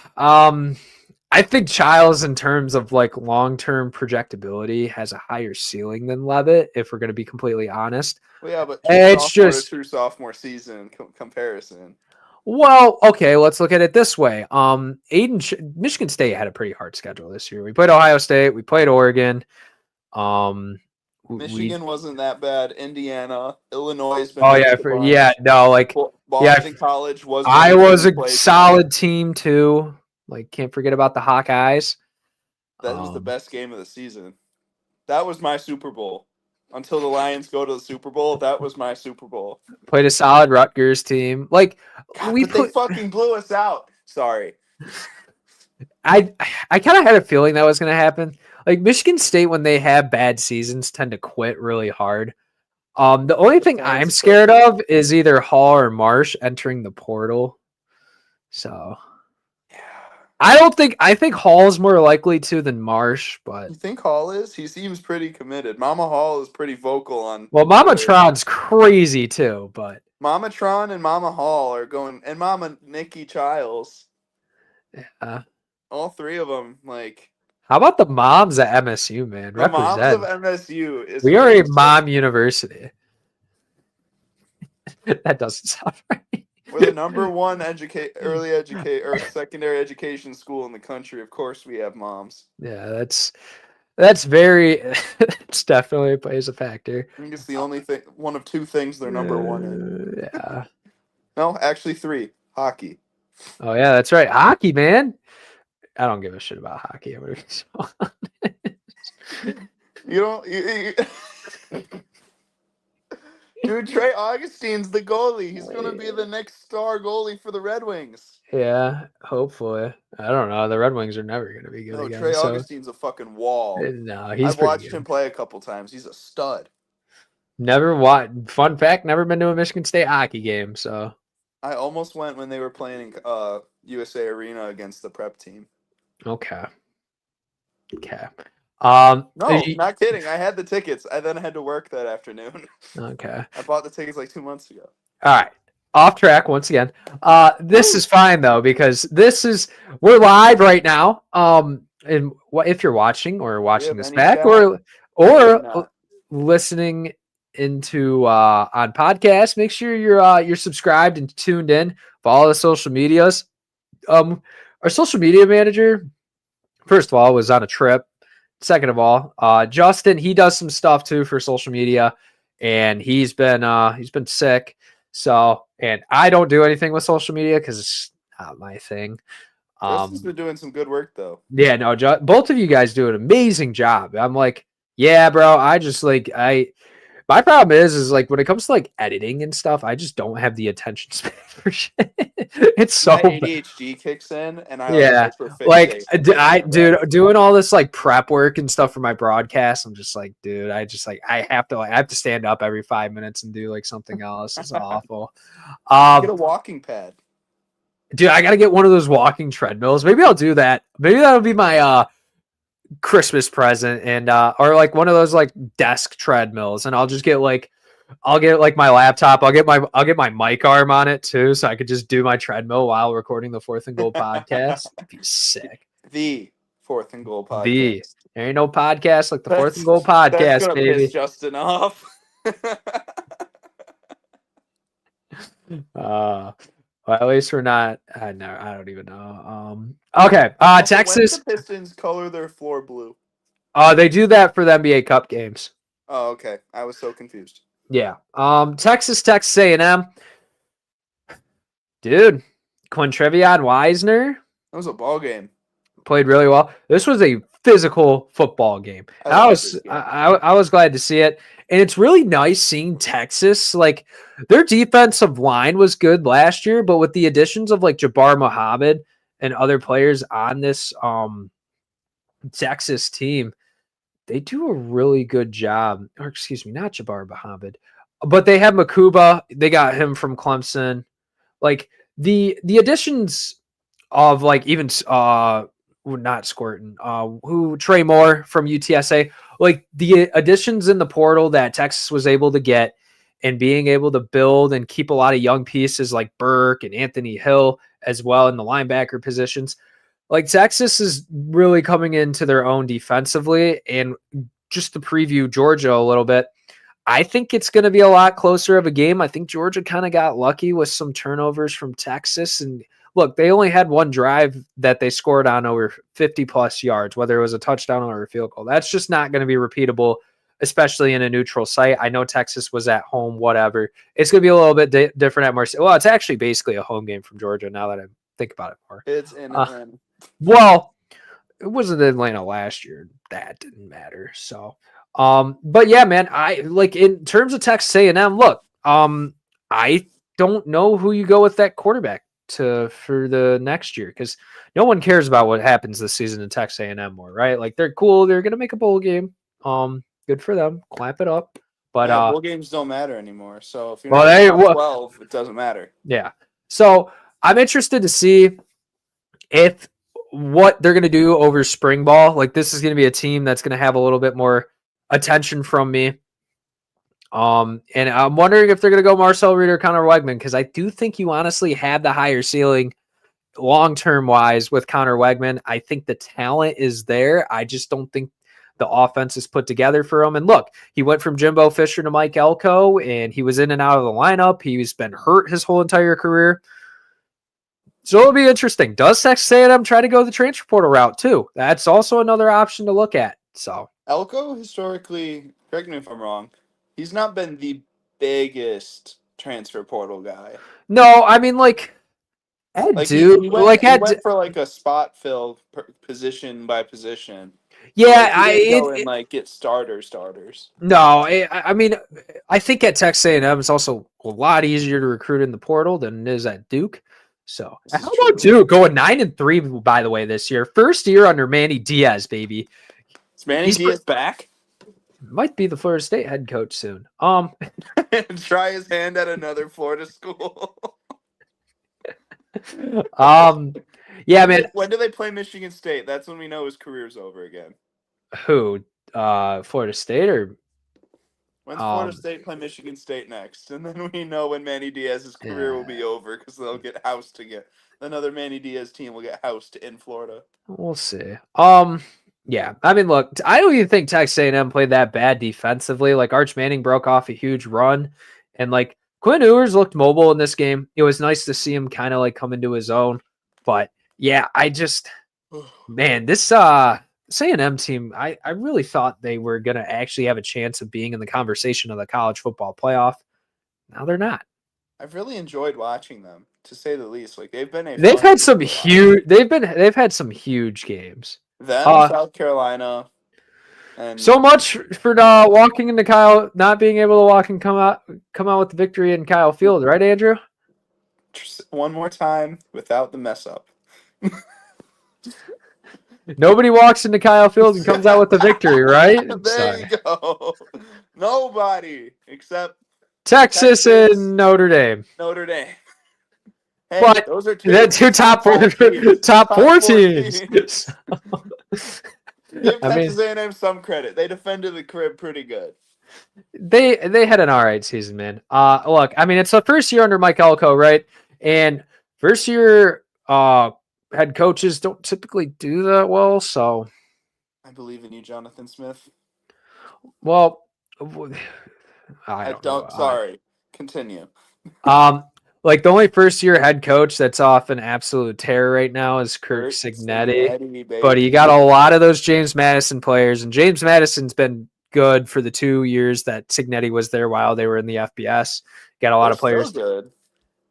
S1: I think Childs, in terms of like long-term projectability, has a higher ceiling than Levitt, if we're going to be completely honest.
S5: Well, yeah, but
S1: it's just
S5: true sophomore season comparison.
S1: Well, okay, let's look at it this way. Michigan State had a pretty hard schedule this year. We played Ohio State, we played Oregon.
S5: Michigan wasn't that bad. Indiana, Illinois has been. Boston College was.
S1: Iowa's a solid team too. Like, can't forget about the Hawkeyes.
S5: That was the best game of the season. That was my Super Bowl. Until the Lions go to the Super Bowl, that was my Super Bowl.
S1: Played a solid Rutgers team. Like,
S5: they fucking blew us out. Sorry.
S1: I kind of had a feeling that was going to happen. Like, Michigan State, when they have bad seasons, tend to quit really hard. The only thing I'm scared of is either Hall or Marsh entering the portal. So I think Hall is more likely to than Marsh, but
S5: you think Hall is? He seems pretty committed. Mama Hall is pretty vocal on.
S1: Well, Mama Tron's crazy too, but
S5: Mama Tron and Mama Hall are going, and Mama Nikki Childs.
S1: Yeah,
S5: all 3 of them. Like,
S1: how about the moms at MSU, man?
S5: The moms of MSU
S1: we are a mom university. That doesn't sound right.
S5: We're the number 1 secondary education school in the country. Of course, we have moms.
S1: Yeah, that's very. It's definitely plays a factor.
S5: I think it's the only thing. One of 2 things they're number 1 in.
S1: Yeah.
S5: No, actually 3. Hockey.
S1: Oh yeah, that's right. Hockey, man. I don't give a shit about hockey. I'm gonna be so honest.
S5: You don't. Dude, Trey Augustine's the goalie. He's going to be the next star goalie for the Red Wings.
S1: Yeah, hopefully. I don't know. The Red Wings are never going to be good
S5: no,
S1: again.
S5: Trey Augustine's a fucking wall.
S1: No,
S5: I've watched him play a couple times. He's a stud.
S1: Fun fact, never been to a Michigan State hockey game, so.
S5: I almost went when they were playing USA Arena against the prep team.
S1: Okay.
S5: No, not kidding. I had the tickets. I then had to work that afternoon.
S1: Okay.
S5: I bought the tickets like 2 months ago.
S1: All right. Off track once again. This is fine though, because we're live right now. And if you're watching this back or listening into on podcast, make sure you're subscribed and tuned in. Follow the social medias. Our social media manager, first of all, was on a trip. Second of all, Justin, he does some stuff too for social media, and he's been sick. So, and I don't do anything with social media because it's not my thing.
S5: Justin's been doing some good work though.
S1: Yeah, no, both of you guys do an amazing job. I'm like, yeah, bro. My problem is like when it comes to like editing and stuff, I just don't have the attention span for shit. It's so
S5: my ADHD kicks in, and
S1: doing all this like prep work and stuff for my broadcast. I'm just like, dude, I have to stand up every 5 minutes and do like something else. It's awful.
S5: Get a walking pad,
S1: dude. I gotta get one of those walking treadmills. Maybe I'll do that. Maybe that'll be my Christmas present, and or like one of those like desk treadmills, and I'll just get like I'll get like my laptop. I'll get my mic arm on it too, so I could just do my treadmill while recording the Fourth and Goal podcast. It'd be sick.
S5: The Fourth and Goal
S1: The
S5: podcast.
S1: there ain't no podcast like the Fourth and Goal
S5: That's
S1: podcast,
S5: gonna
S1: baby.
S5: piss Justin off.
S1: Well, at least we're not. No, I don't even know. Okay.
S5: Also,
S1: Texas.
S5: when do the Pistons color their floor blue?
S1: They do that for the NBA Cup games.
S5: Oh, okay. I was so confused.
S1: Yeah. Texas A&M. Dude, Quintrevion Wisner
S5: That was a ball game.
S1: played really well. This was a physical football game. I was glad to see it. And it's really nice seeing Texas. Like, their defensive line was good last year, but with the additions of like Jabbar Muhammad and other players on this Texas team, they do a really good job. Or excuse me, not Jabbar Muhammad, but they have Makuba. They got him from Clemson. Like the additions of like even not Squirtin, who Trey Moore from UTSA, like the additions in the portal that Texas was able to get and being able to build and keep a lot of young pieces like Burke and Anthony Hill as well in the linebacker positions. Like Texas is really coming into their own defensively. And just to preview Georgia a little bit, I think it's going to be a lot closer of a game. I think Georgia kind of got lucky with some turnovers from Texas. And look, they only had one drive that they scored on over 50 plus yards, whether it was a touchdown or a field goal. That's just not going to be repeatable, especially in a neutral site. I know Texas was at home, whatever. It's going to be a little bit different at Mercy. Well, it's actually basically a home game from Georgia now that I think about it more.
S5: It's in Atlanta.
S1: Well, it wasn't Atlanta last year. That didn't matter. So, but yeah, man, I like in terms of Texas A&M. Look, I don't know who you go with that quarterback for the next year because no one cares about what happens this season in Texas A&M more, right? Like they're cool. They're gonna make a bowl game. Good for them. Clap it up. But
S5: bowl games don't matter anymore. So if you're not 12, it doesn't matter.
S1: Yeah. So I'm interested to see if what they're going to do over spring ball. Like this is going to be a team that's going to have a little bit more attention from me. And I'm wondering if they're going to go Marcel Reed or Connor Wegman, because I do think you honestly have the higher ceiling long-term wise with Connor Wegman. I think the talent is there. I just don't think the offense is put together for him. And look, he went from Jimbo Fisher to Mike Elko, and he was in and out of the lineup. He's been hurt his whole entire career. So it'll be interesting. Does Texas A&M try to go the transfer portal route too? That's also another option to look at. So
S5: Elko historically, correct me if I'm wrong, he's not been the biggest transfer portal guy.
S1: No, I mean like
S5: he went for like a spot fill position by position.
S1: Yeah,
S5: like get starters.
S1: No, I mean, I think at Texas A&M it's also a lot easier to recruit in the portal than it is at Duke. So how about Duke going 9-3 by the way this year? First year under Manny Diaz, baby.
S5: Is Manny Diaz back?
S1: Might be the Florida State head coach soon.
S5: Try his hand at another Florida school.
S1: Yeah, man.
S5: When do they play Michigan State? That's when we know his career's over again.
S1: Who? Florida State or?
S5: When's Florida State play Michigan State next? And then we know when Manny Diaz's career will be over because they'll get housed again. Another Manny Diaz team will get housed in Florida.
S1: We'll see. Yeah. I mean, look, I don't even think Texas A&M played that bad defensively. Like Arch Manning broke off a huge run, and like Quinn Ewers looked mobile in this game. It was nice to see him kind of like come into his own. But yeah, man, this A&M team, I really thought they were going to actually have a chance of being in the conversation of the college football playoff. Now they're not.
S5: I've really enjoyed watching them, to say the least. Like they've had some
S1: huge games.
S5: Them, South Carolina, and
S1: so much for walking into Kyle, not being able to walk and come out with the victory in Kyle Field, right, Andrew?
S5: One more time without the mess up.
S1: Nobody walks into Kyle Field and comes out with the victory, right?
S5: There you go. Nobody except
S1: Texas and Notre Dame.
S5: Hey,
S1: but
S5: those are
S1: two top four teams.
S5: Give Texas A&M some credit. They defended the crib pretty good.
S1: They had an all right season, man. Look, I mean, it's the first year under Mike Elko, right? And first year head coaches don't typically do that well. So,
S5: I believe in you, Jonathan Smith.
S1: well, I
S5: I
S1: don't know.
S5: don't. Sorry. Continue.
S1: Like the only first year head coach that's off an absolute tear right now is Kirk
S5: Kurt
S1: Cignetti.
S5: Cignetti,
S1: But he
S5: baby.
S1: got a lot of those James Madison players, and James Madison's been good for the 2 years that Cignetti was there while they were in the FBS. Got a lot
S5: They're
S1: of players.
S5: still good.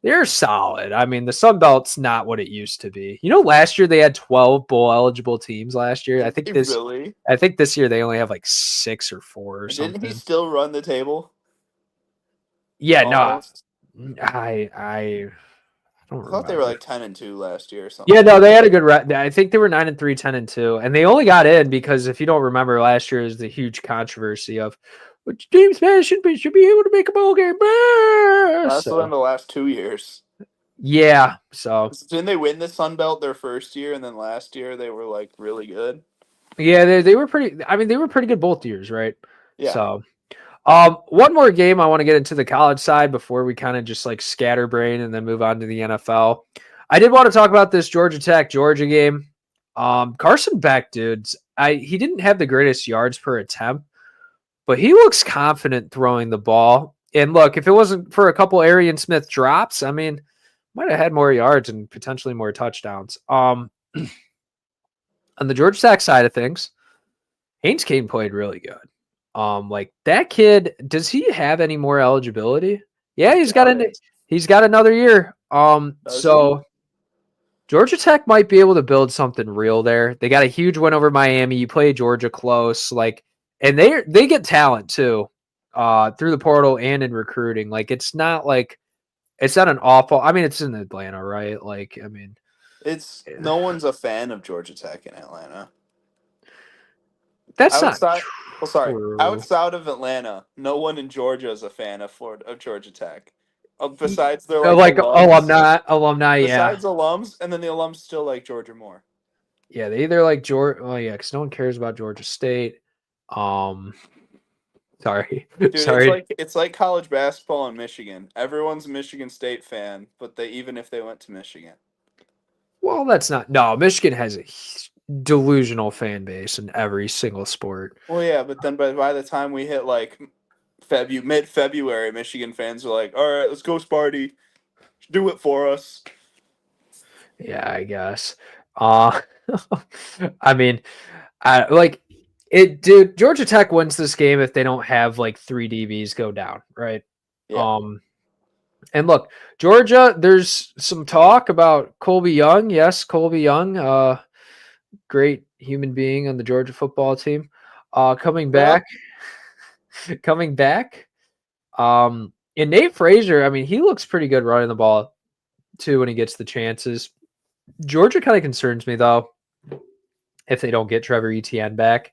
S1: They're solid. I mean, the Sun Belt's not what it used to be. You know, last year they had 12 bowl eligible teams last year. I think this year they only have like 6 or 4 or
S5: Didn't
S1: something.
S5: he still run the table?
S1: Yeah,
S5: Almost?
S1: no. I don't
S5: I thought they were like 10-2 last year or something.
S1: Yeah, no, they had a good I think they were 9-3, 10-2, and they only got in because if you don't remember, last year is the huge controversy of which James Madison should be able to make a bowl game.
S5: That's in the last 2 years.
S1: Yeah, so
S5: Didn't they win the Sun Belt their first year, and then last year they were like really good?
S1: yeah, they were pretty. I mean, they were pretty good both years, right?
S5: Yeah.
S1: So, one more game I want to get into the college side before we kind of just like scatterbrain and then move on to the NFL. I did want to talk about this Georgia Tech Georgia game. Carson Beck, dudes, he didn't have the greatest yards per attempt, but he looks confident throwing the ball. And look, if it wasn't for a couple Arian Smith drops, I mean, might have had more yards and potentially more touchdowns. On the Georgia Tech side of things, Haynes King played really good. Like that kid, does he have any more eligibility? Yeah, he's got another year. So Georgia Tech might be able to build something real there. They got a huge win over Miami. You play Georgia close, like, and they get talent too, through the portal and in recruiting. Like, it's not an awful. I mean, it's in Atlanta, right? Like, I mean,
S5: no one's a fan of Georgia Tech in Atlanta.
S1: That's
S5: outside,
S1: not true.
S5: Outside of Atlanta, no one in Georgia is a fan of Georgia Tech. Besides their
S1: alumni,
S5: besides alums, and then the alums still like Georgia more.
S1: Yeah, they either like Georgia. Oh yeah, because no one cares about Georgia State. Sorry,
S5: dude,
S1: sorry.
S5: It's like college basketball in Michigan. Everyone's a Michigan State fan, but even if they went to Michigan.
S1: Well, that's not. No, Michigan has a delusional fan base in every single sport.
S5: Well, yeah, but then by the time we hit like mid-February, Michigan fans are like, all right, let's go Sparty. Do it for us.
S1: Yeah, I guess. I mean, like it, dude. Georgia Tech wins this game if they don't have like 3 DBs go down, right?
S5: Yeah.
S1: And look, Georgia, there's some talk about Colby Young. Yes, Colby Young, great human being on the Georgia football team, coming back. And Nate Frazier, I mean, he looks pretty good running the ball too when he gets the chances. Georgia kind of concerns me though if they don't get Trevor Etienne back,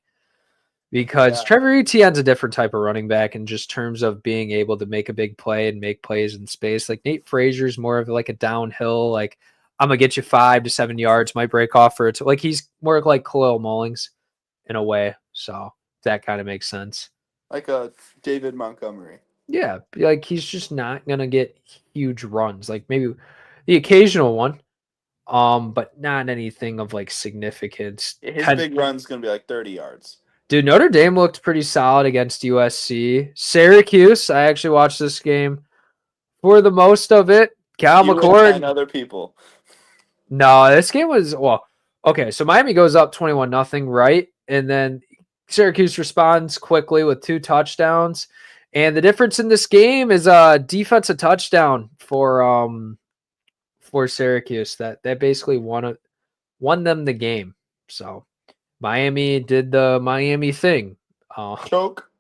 S1: because Trevor Etienne's a different type of running back in just terms of being able to make a big play and make plays in space. Like Nate Frazier's more of like a downhill, like I'm gonna get you 5 to 7 yards, might break off for it. Like he's more like Khalil Mullings in a way. So that kind of makes sense.
S5: Like a David Montgomery.
S1: Yeah, like he's just not gonna get huge runs. Like maybe the occasional one, but not anything of like significance.
S5: His big run's gonna be like 30 yards.
S1: Dude, Notre Dame looked pretty solid against USC. Syracuse, I actually watched this game for the most of it. Cal McCord
S5: and other people.
S1: No, this game was okay. So Miami goes up 21-0, right? And then Syracuse responds quickly with 2 touchdowns. And the difference in this game is a defensive touchdown for Syracuse that basically won them the game. So Miami did the Miami thing.
S5: Choke.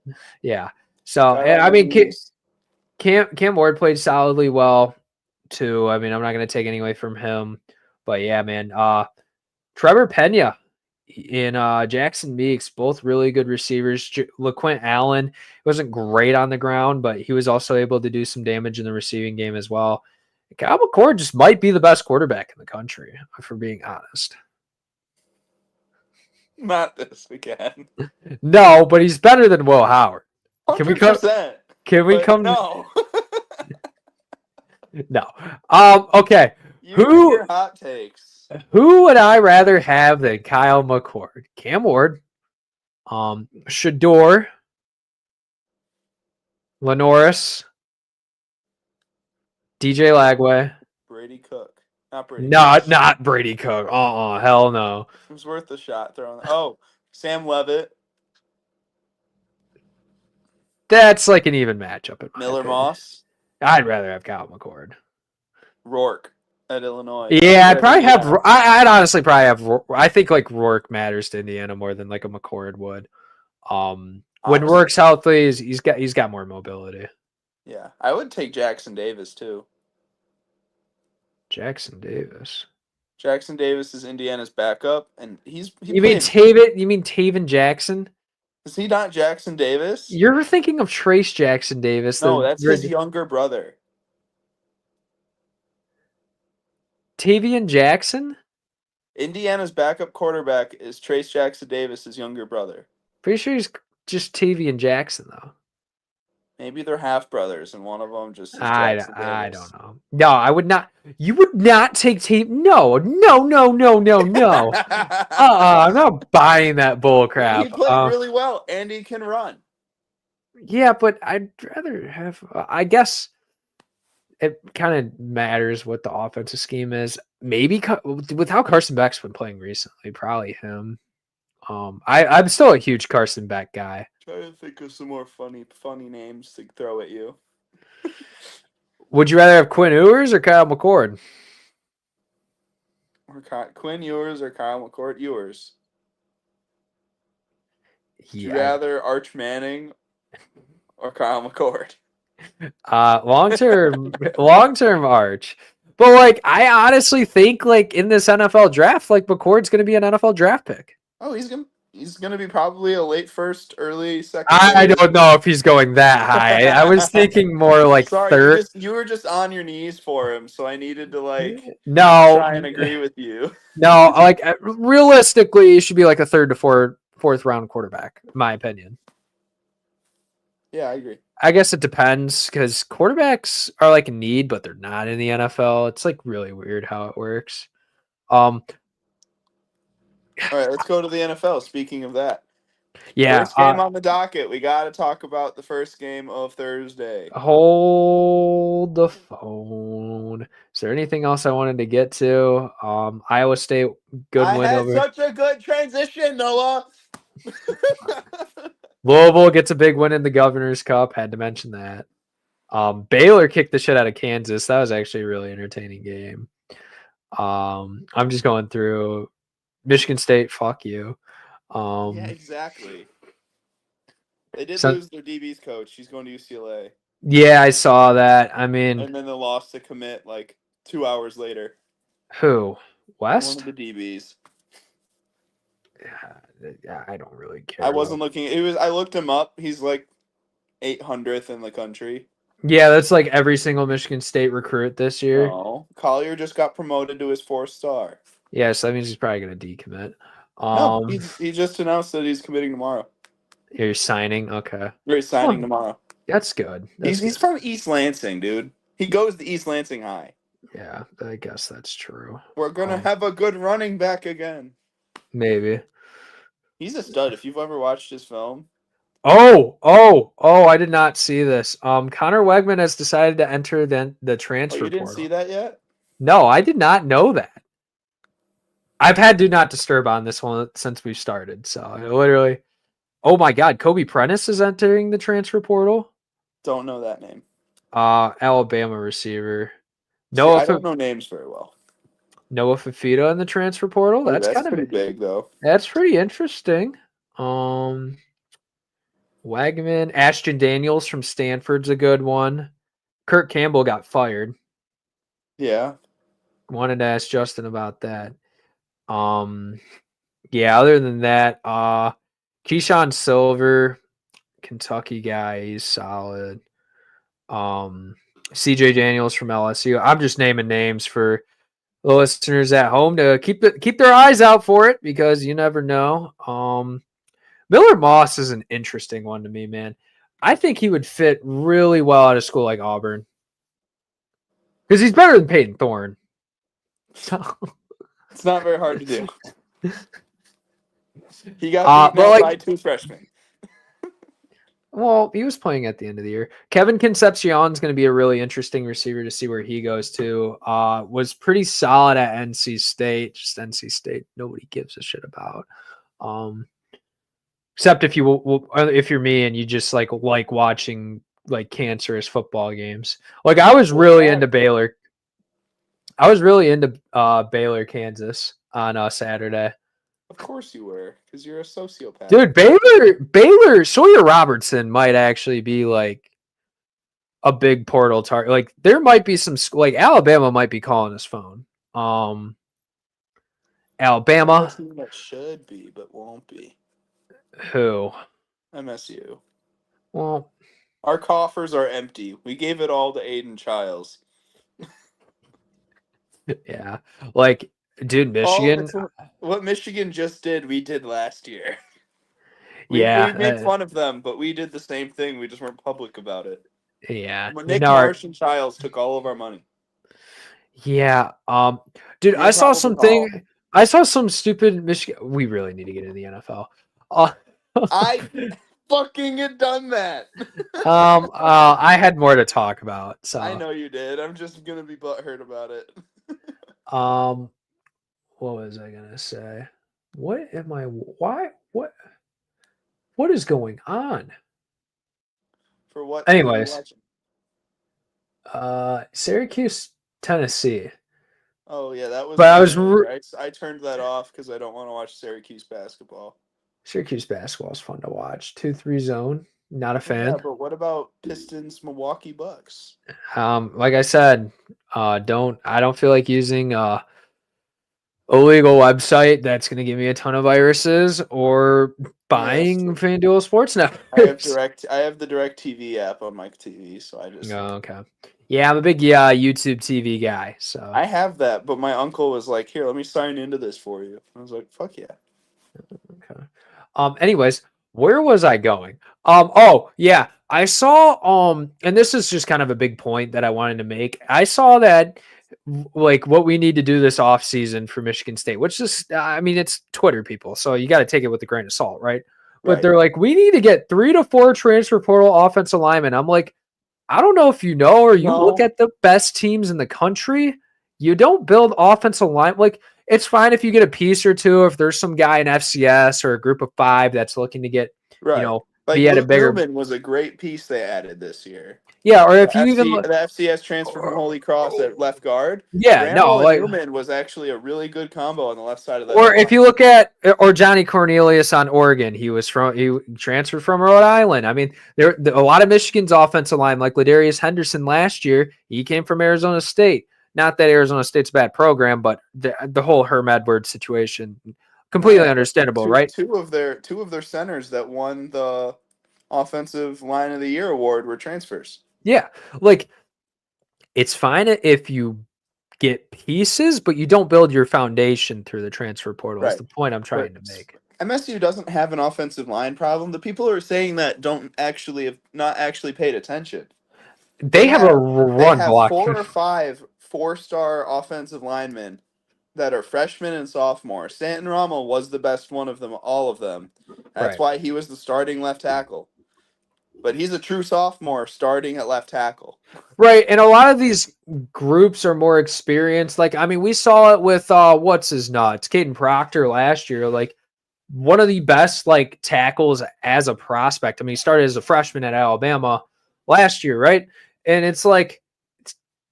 S1: Yeah. So I mean, Cam Ward played solidly well too. I mean, I'm not going to take any away from him, but yeah, man. Trevor Pena in Jackson Meeks, both really good receivers. LaQuint Allen wasn't great on the ground, but he was also able to do some damage in the receiving game as well. Cal McCord just might be the best quarterback in the country, if we're being honest.
S5: Not this again.
S1: No, but he's better than Will Howard. Can we come?
S5: 100%.
S1: Can we
S5: But
S1: come?
S5: no.
S1: No. Okay.
S5: You and your hot takes.
S1: Who would I rather have than Kyle McCord? Cam Ward, Shador, Lenoris, DJ Lagway.
S5: Brady Cook. Not Brady Cook.
S1: Not Brady Cook. Hell no.
S5: It was worth the shot throwing. Oh, Sam Levitt.
S1: That's like an even matchup. In my
S5: Miller
S1: opinion.
S5: Moss.
S1: I'd rather have Kyle McCord.
S5: Rourke at Illinois.
S1: Yeah, I'd probably have. I'd honestly probably have. I think like Rourke matters to Indiana more than like a McCord would. When Rourke's healthy, he's got more mobility.
S5: Yeah, I would take Jackson Davis too.
S1: Jackson Davis.
S5: Jackson Davis is Indiana's backup, and
S1: You mean Taven Jackson?
S5: Is he not Jackson Davis?
S1: You're thinking of Trace Jackson Davis.
S5: No, that's his younger brother.
S1: Tavian Jackson?
S5: Indiana's backup quarterback is Trace Jackson Davis' younger brother.
S1: Pretty sure he's just Tavian Jackson, though.
S5: Maybe they're half brothers, and one of them just is
S1: I
S5: Jackson Davis.
S1: don't know. No, I would not. You would not take No. I'm not buying that bull crap.
S5: He played really well, and he can run.
S1: Yeah, but I'd rather have. I guess it kind of matters what the offensive scheme is. Maybe with how Carson Beck's been playing recently, probably him. I'm still a huge Carson Beck guy.
S5: Try to think of some more funny names to throw at you.
S1: Would you rather have Quinn Ewers or Kyle McCord?
S5: Or Quinn Ewers or Kyle McCord? Ewers. Would you rather Arch Manning or Kyle McCord?
S1: Long term Arch. But like I honestly think like in this NFL draft, like McCord's gonna be an NFL draft pick.
S5: Oh, he's gonna be probably a late first, early second.
S1: I don't know if he's going that high. I was thinking more like third.
S5: You were just on your knees for him, so I needed to
S1: try
S5: and agree with you.
S1: No, like realistically, he should be like a third to fourth round quarterback, in my opinion.
S5: Yeah, I agree.
S1: I guess it depends because quarterbacks are like a need, but they're not in the NFL. It's like really weird how it works.
S5: All right, let's go to the NFL. Speaking of that, first game on the docket. We got to talk about the first game of Thursday.
S1: Hold the phone. Is there anything else I wanted to get to? Iowa State, good win over.
S5: Such a good transition, Noah.
S1: Louisville gets a big win in the Governor's Cup. Had to mention that. Baylor kicked the shit out of Kansas. That was actually a really entertaining game. I'm just going through. Michigan State, fuck you.
S5: Yeah, exactly. They did lose their DB's coach. He's going to UCLA.
S1: Yeah, I saw that. I mean,
S5: and then they lost to commit like 2 hours later.
S1: Who? West?
S5: One of the DBs.
S1: Yeah, I don't really care.
S5: I wasn't looking. I looked him up. He's like 800th in the country.
S1: Yeah, that's like every single Michigan State recruit this year.
S5: No, Collier just got promoted to his 4-star.
S1: Yeah, so that means he's probably going to decommit.
S5: No, he just announced that he's committing tomorrow.
S1: You're signing? Okay.
S5: He's signing tomorrow.
S1: That's good.
S5: He's from East Lansing, dude. He goes to East Lansing High.
S1: Yeah, I guess that's true.
S5: We're going to have a good running back again.
S1: Maybe.
S5: He's a stud. If you've ever watched his film.
S1: Oh, I did not see this. Connor Wegman has decided to enter the transfer portal.
S5: You didn't see that yet?
S1: No, I did not know that. I've had Do Not Disturb on this one since we've started. So literally, oh my God, Kobe Prentice is entering the transfer portal.
S5: Don't know that name.
S1: Alabama receiver.
S5: I don't know names very well.
S1: Noah Fafita in the transfer portal. That's kind of
S5: pretty big, though.
S1: That's pretty interesting. Wagman, Ashton Daniels from Stanford's a good one. Kirk Campbell got fired.
S5: Yeah.
S1: Wanted to ask Justin about that. Yeah, other than that, Keyshawn Silver, Kentucky guy, he's solid. CJ Daniels from LSU. I'm just naming names for the listeners at home to keep their eyes out for it because you never know. Miller Moss is an interesting one to me, man. I think he would fit really well at a school like Auburn because he's better than Peyton Thorne. So,
S5: It's not very hard to do. He got beaten
S1: but
S5: out
S1: like,
S5: by 2 freshmen.
S1: well, he was playing at the end of the year. Kevin Concepcion is going to be a really interesting receiver to see where he goes to. Was pretty solid at NC State. Just NC State, nobody gives a shit about. Except if if you're me and you just like watching like cancerous football games. Like I was really into Baylor. I was really into Baylor, Kansas on Saturday.
S5: Of course you were, because you're a sociopath.
S1: Dude, Baylor, Sawyer Robertson might actually be like a big portal target. Like there might be some like Alabama might be calling his phone. Alabama,
S5: That should be, but won't be.
S1: who?
S5: MSU.
S1: Well,
S5: our coffers are empty. We gave it all to Aiden Childs.
S1: Yeah, like dude, Michigan.
S5: What Michigan just did, we did last year. We made fun of them, but we did the same thing. We just weren't public about it.
S1: Yeah,
S5: Nick Marsh and Childs took all of our money.
S1: Yeah, dude, I saw something. I saw some stupid Michigan. We really need to get into the NFL.
S5: I fucking had done that.
S1: I had more to talk about. So
S5: I know you did. I'm just gonna be butthurt about it.
S1: What was I gonna say? What am I? Why? What is going on?
S5: For what?
S1: Anyways, Syracuse, Tennessee.
S5: Oh yeah, that was.
S1: But
S5: I turned that off because I don't want to watch Syracuse basketball.
S1: Syracuse basketball is fun to watch. 2-3 zone. Not a fan.
S5: Yeah, but what about Pistons, Milwaukee Bucks?
S1: Like I said, I don't feel like using illegal website that's going to give me a ton of viruses or buying FanDuel Sports Network.
S5: I have the DirecTV app on my TV, so I just.
S1: Oh, okay. Yeah, I'm a big YouTube TV guy. So
S5: I have that, but my uncle was like, "Here, let me sign into this for you." I was like, "Fuck yeah."
S1: Okay. Anyways, where was I going? Oh yeah, I saw. And this is just kind of a big point that I wanted to make. I saw that like what we need to do this off season for Michigan State, which is, I mean, it's Twitter people, so you got to take it with a grain of salt, right? But they're like, we need to get 3 to 4 transfer portal offensive linemen. I'm like, I don't know if you know, or you look at the best teams in the country, you don't build offensive line. Like, it's fine if you get a piece or two, if there's some guy in FCS or a group of 5 that's looking to get, be at a bigger.
S5: Newman was a great piece they added this year.
S1: Yeah, or if you
S5: the FCS transfer from Holy Cross at left guard.
S1: Yeah,
S5: Newman was actually a really good combo on the left side of that.
S1: Or if you look at Johnny Cornelius on Oregon, he transferred from Rhode Island. I mean, there a lot of Michigan's offensive line, like Ladarius Henderson last year, he came from Arizona State. Not that Arizona State's a bad program, but the whole Herm Edwards situation, completely understandable, right?
S5: Two of their centers that won the Offensive Line of the Year award were transfers.
S1: Yeah, like it's fine if you get pieces, but you don't build your foundation through the transfer portal. That's the point I'm trying to make.
S5: MSU doesn't have an offensive line problem. The people who are saying that have not actually paid attention.
S1: They have a run block.
S5: 4 or 5 4-star offensive linemen that are freshmen and sophomore. Stanton Rommel was the best one of them, all of them. That's why he was the starting left tackle. But he's a true sophomore starting at left tackle.
S1: Right, and a lot of these groups are more experienced. Like, I mean, we saw it with what's his nuts, Caden Proctor last year. Like, one of the best like tackles as a prospect. I mean, he started as a freshman at Alabama last year, right? And it's like,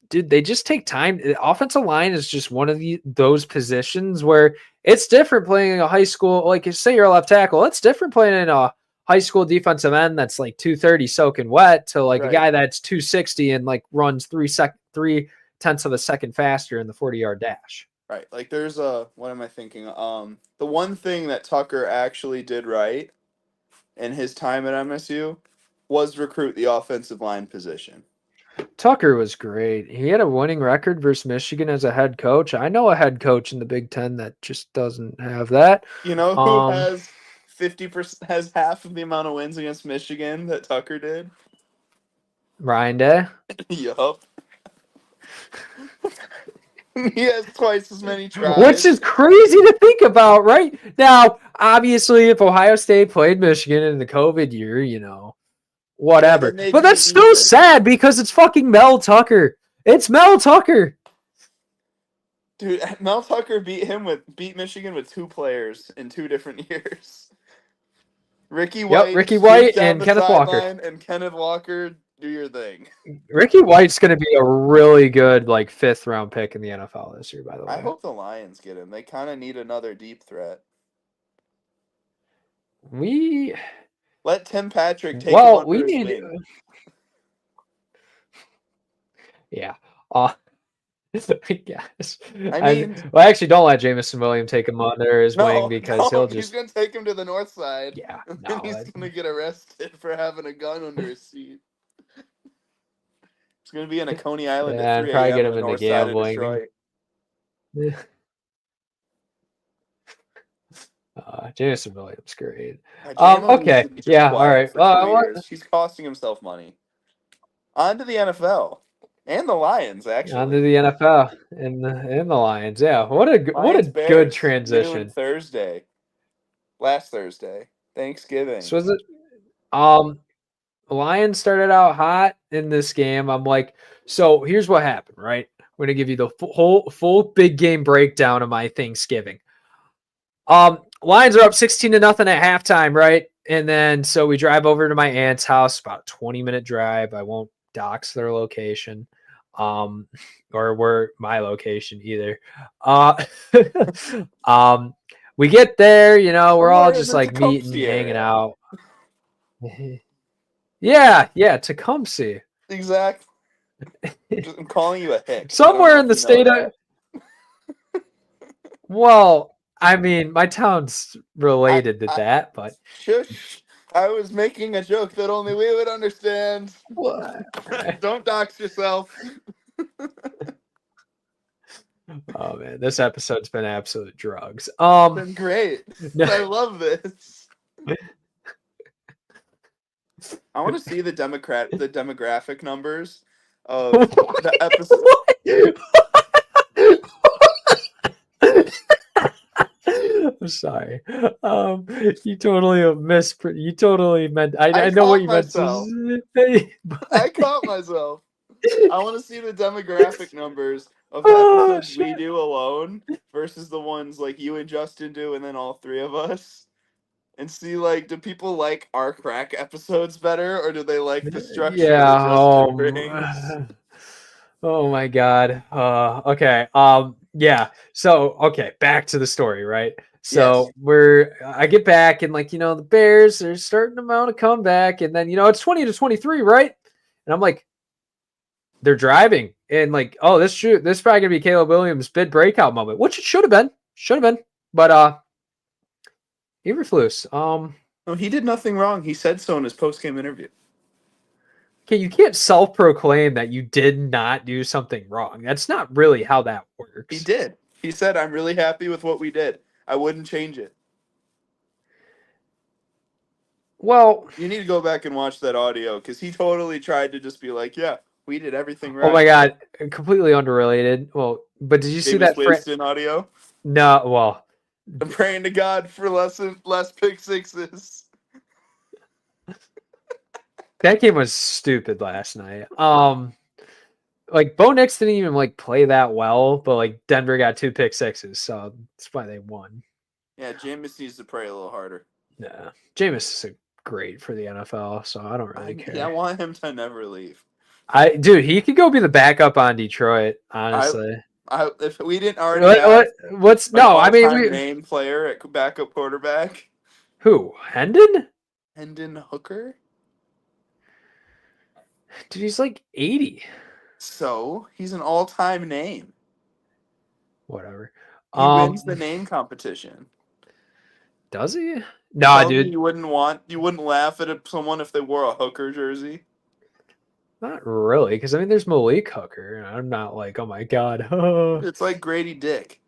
S1: dude, they just take time. The offensive line is just one of those positions where it's different playing in a high school. Like, say you're a left tackle, it's different playing in a high school defensive end that's like 230 soaking wet to like a guy that's 260 and like runs 3/10 of a second faster in the 40-yard dash.
S5: Right. Like there's what am I thinking? The one thing that Tucker actually did right in his time at MSU was recruit the offensive line position.
S1: Tucker was great. He had a winning record versus Michigan as a head coach. I know a head coach in the Big Ten that just doesn't have that.
S5: You know who has 50% has half of the amount of wins against Michigan that Tucker did.
S1: Ryan Day.
S5: Yup. He has twice as many tries.
S1: Which is crazy to think about, right? Now, obviously, if Ohio State played Michigan in the COVID year, whatever.
S5: then they'd
S1: But
S5: be
S1: that's so
S5: even.
S1: sad because it's fucking Mel Tucker. It's Mel Tucker.
S5: Dude, Mel Tucker beat Michigan with 2 players in 2 different years. Ricky White
S1: and
S5: the
S1: Kenneth Walker.
S5: sideline, and Kenneth Walker, do your thing.
S1: Ricky White's going to be a really good 5th round pick in the NFL this year, by the way.
S5: I hope the Lions get him. They kind of need another deep threat.
S1: Let
S5: Tim Patrick take him under his wing.
S1: Yeah. Yes. Actually, don't let Jamison Williams take him under his wing because
S5: he's going to take him to the north side.
S1: Yeah.
S5: And he's going to get arrested for having a gun under his seat. It's going to be in a Coney Island at 3
S1: probably get
S5: a.m.
S1: him
S5: in
S1: into gambling. Jamison Williams, great. Okay. Yeah. All right.
S5: He's costing himself money. On to the NFL. And the Lions, actually.
S1: On to the NFL and the Lions. Yeah. What a good transition.
S5: Last Thursday. Thanksgiving.
S1: So was it Lions started out hot in this game. I'm like, so here's what happened, right? I'm going to give you the full big game breakdown of my Thanksgiving. Lions are up 16-0 at halftime, right? And then so we drive over to my aunt's house, about a 20-minute drive. I won't dox their location, or where my location either. We get there, we're all just meeting, hanging out. Yeah, Tecumseh.
S5: Exactly. I'm calling you a hick.
S1: Somewhere in the state of. Well, I mean, my town's related to that, but.
S5: Shush. I was making a joke that only we would understand. Don't dox yourself.
S1: Oh man, this episode's been absolute drugs.
S5: It's been great. I love this. I want to see the demographic numbers of the episode.
S1: I'm sorry. You totally meant. I know what you meant to say.
S5: I caught myself. I want to see the demographic numbers of the episodes we do alone versus the ones you and Justin do, and then all 3 of us, and see do people like our crack episodes better, or do they like the structure that Justin brings?
S1: Oh my god. Okay. Yeah. So okay, back to the story, right? So I get back and the Bears are starting to mount a comeback, and then it's 20-23, right? And I'm like, they're driving, and this is probably gonna be Caleb Williams' bid breakout moment, which it should have been, but Eberflus.
S5: No, he did nothing wrong. He said so in his post-game interview.
S1: Okay, you can't self-proclaim that you did not do something wrong. That's not really how that works.
S5: He did. He said, "I'm really happy with what we did. I wouldn't change it."
S1: Well,
S5: you need to go back and watch that audio because he totally tried to just be like, "Yeah, we did everything right."
S1: Oh my god, completely unrelated. Well, but did you see that
S5: Winston audio?
S1: No, well,
S5: I'm praying to God for less pick sixes.
S1: That game was stupid last night. Bo Nix didn't even play that well, but Denver got 2 pick sixes, so that's why they won.
S5: Yeah, Jameis needs to pray a little harder.
S1: Yeah, Jameis is great for the NFL, so I don't really care.
S5: Yeah, I want him to never leave.
S1: Dude, he could go be the backup on Detroit. Honestly,
S5: if we didn't already have
S1: what's no, I mean,
S5: name player at backup quarterback.
S1: Who? Hendon
S5: Hooker.
S1: Dude, he's 80.
S5: So he's an all-time name.
S1: Whatever.
S5: He wins the name competition.
S1: Does he? No, dude.
S5: You wouldn't laugh at someone if they wore a Hooker jersey.
S1: Not really, because there's Malik Hooker, and I'm not oh my god.
S5: It's like Grady Dick.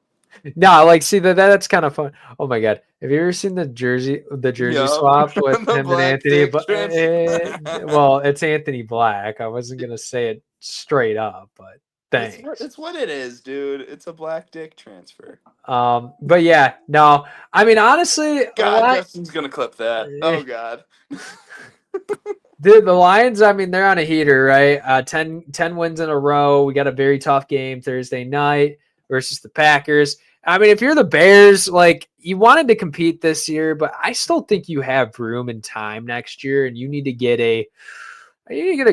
S1: No, like see that's kind of fun. Oh my god, have you ever seen the jersey
S5: Yup.
S1: swap with
S5: The
S1: him and
S5: black
S1: Anthony?
S5: dick
S1: But
S5: transfer.
S1: well, it's Anthony Black. I wasn't gonna say it straight up, but thanks.
S5: It's what it is, dude. It's a black dick transfer.
S1: But yeah, no, I mean honestly,
S5: God, Justin's gonna clip that. Oh God.
S1: the Lions, I mean, they're on a heater, right? 10 wins in a row. We got a very tough game Thursday night versus the Packers. I mean, if you're the Bears, like you wanted to compete this year, but I still think you have room and time next year, and you need to get a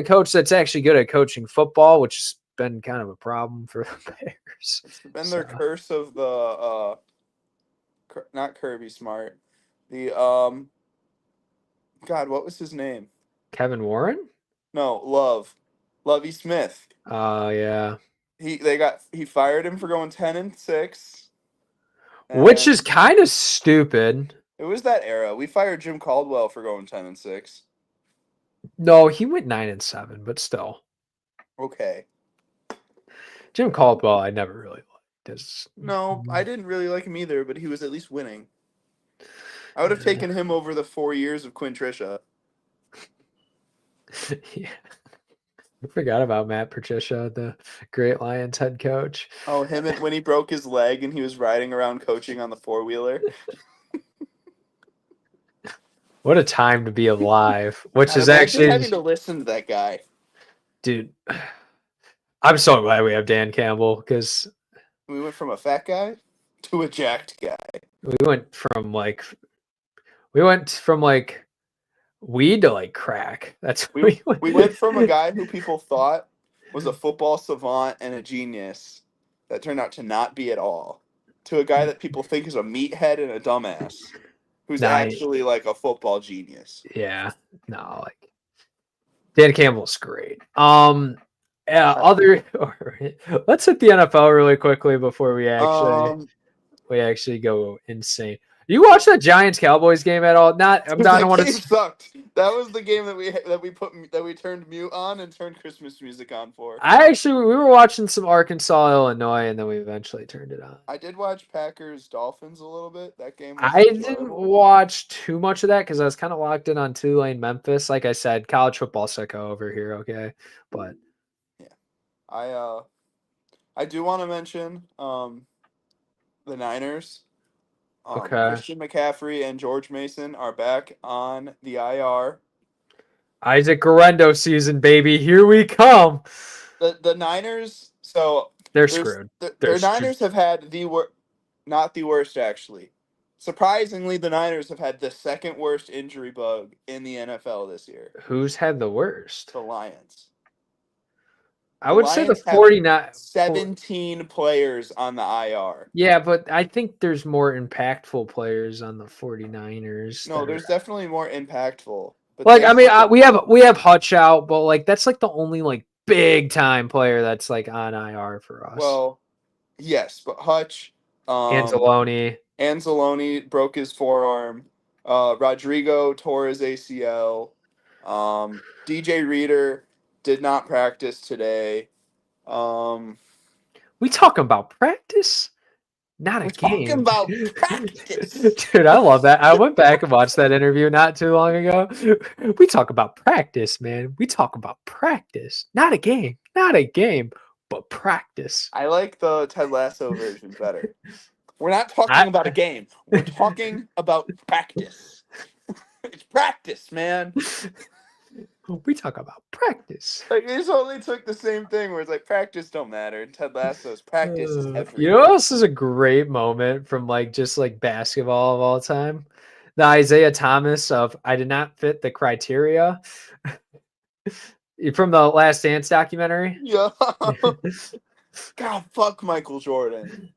S1: coach that's actually good at coaching football, which has been kind of a problem for the Bears.
S5: It's been their curse of the not Kirby Smart. The God, what was his name?
S1: Kevin Warren?
S5: No, Lovey Smith.
S1: Oh yeah.
S5: He fired him for going 10-6.
S1: Which is kind of stupid.
S5: It was that era. We fired Jim Caldwell for going 10-6.
S1: No, he went 9-7, but still.
S5: Okay.
S1: Jim Caldwell, I never really liked.
S5: No, I didn't really like him either, but he was at least winning. I would have taken him over the 4 years of Quinn Trisha.
S1: Yeah. I forgot about Matt Patricia, the Great Lions head coach.
S5: Oh, him when he broke his leg and he was riding around coaching on the four-wheeler.
S1: What a time to be alive, which is
S5: Imagine
S1: actually
S5: having to listen to that guy.
S1: Dude, I'm so glad we have Dan Campbell because
S5: we went from a fat guy to a jacked guy.
S1: We went from weed to like crack. That's
S5: we went from a guy who people thought was a football savant and a genius that turned out to not be at all, to a guy that people think is a meathead and a dumbass who's actually like a football genius.
S1: Yeah. No, like Dan Campbell's great. Yeah, let's hit the NFL really quickly before we actually go insane. You watch that Giants Cowboys game at all? Not. I'm not.
S5: That game sucked. That was the game that we turned mute on and turned Christmas music on for.
S1: We were watching some Arkansas, Illinois, and then we eventually turned it on.
S5: I did watch Packers Dolphins a little bit. That game.
S1: I didn't watch too much of that because I was kind of locked in on Tulane, Memphis. Like I said, college football sicko over here. Okay, but
S5: yeah, I do want to mention the Niners.
S1: Okay.
S5: Christian McCaffrey and George Mason are back on the IR.
S1: Isaac Guerrero season, baby. Here we come.
S5: The Niners, so
S1: they're screwed.
S5: Their Niners have had not the worst, actually. Surprisingly, the Niners have had the second worst injury bug in the NFL this year.
S1: Who's had the worst?
S5: The Lions.
S1: I would say the 49.
S5: 17 players on the IR.
S1: Yeah, but I think there's more impactful players on the 49ers.
S5: No, there's definitely more impactful.
S1: But like, I mean, we have Hutch out, but like that's like the only like big time player that's like on IR for us.
S5: Well, yes, but Hutch,
S1: Anzalone
S5: broke his forearm. Rodrigo tore his ACL. DJ Reader did not practice today.
S1: We talking about practice, not a game.
S5: Talking about practice,
S1: dude. I love that. I went back and watched that interview not too long ago. We talk about practice, man. We talk about practice, not a game, but practice.
S5: I like the Ted Lasso version better. We're not talking about a game. We're talking about practice. It's practice, man.
S1: We talk about practice.
S5: Like, it just only took the same thing where it's like practice don't matter. And Ted Lasso's practice is everything.
S1: You know what else is a great moment from like just like basketball of all time? The Isaiah Thomas of I did not fit the criteria from the Last Dance documentary.
S5: Yeah. God, fuck Michael Jordan.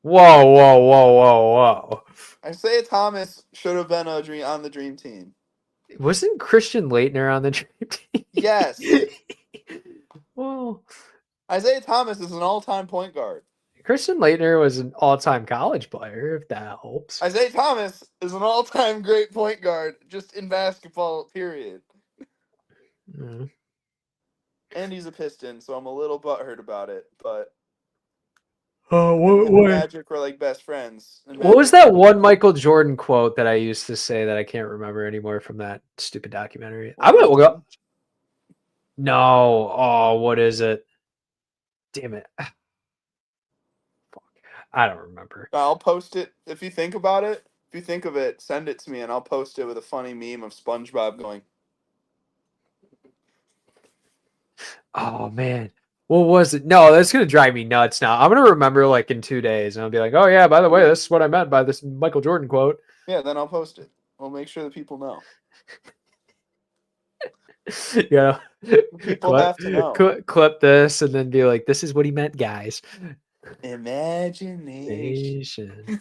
S1: Whoa.
S5: Isaiah Thomas should have been on the dream team.
S1: Wasn't Christian Laettner on the dream team?
S5: Yes.
S1: Well,
S5: Isaiah Thomas is an all-time point guard.
S1: Christian Laettner was an all-time college player, if that helps.
S5: Isaiah Thomas is an all-time great point guard, just in basketball, period.
S1: Mm.
S5: And he's a Piston, so I'm a little butthurt about it, but...
S1: Oh,
S5: Him and Magic were like best friends. And
S1: what was
S5: Magic-
S1: that one Michael Jordan quote that I used to say that I can't remember anymore from that stupid documentary? I will go. No. Oh, what is it? Damn it. Fuck. I don't remember.
S5: I'll post it if you think about it. If you think of it, send it to me and I'll post it with a funny meme of SpongeBob going.
S1: Oh man. What was it? No, that's gonna drive me nuts now. I'm gonna remember like in 2 days and I'll be like, oh yeah, by the way, this is what I meant by this Michael Jordan quote.
S5: Yeah, then I'll post it. We'll make sure that people know.
S1: Yeah.
S5: People have to know.
S1: Clip this and then be like, this is what he meant, guys.
S5: Imagination.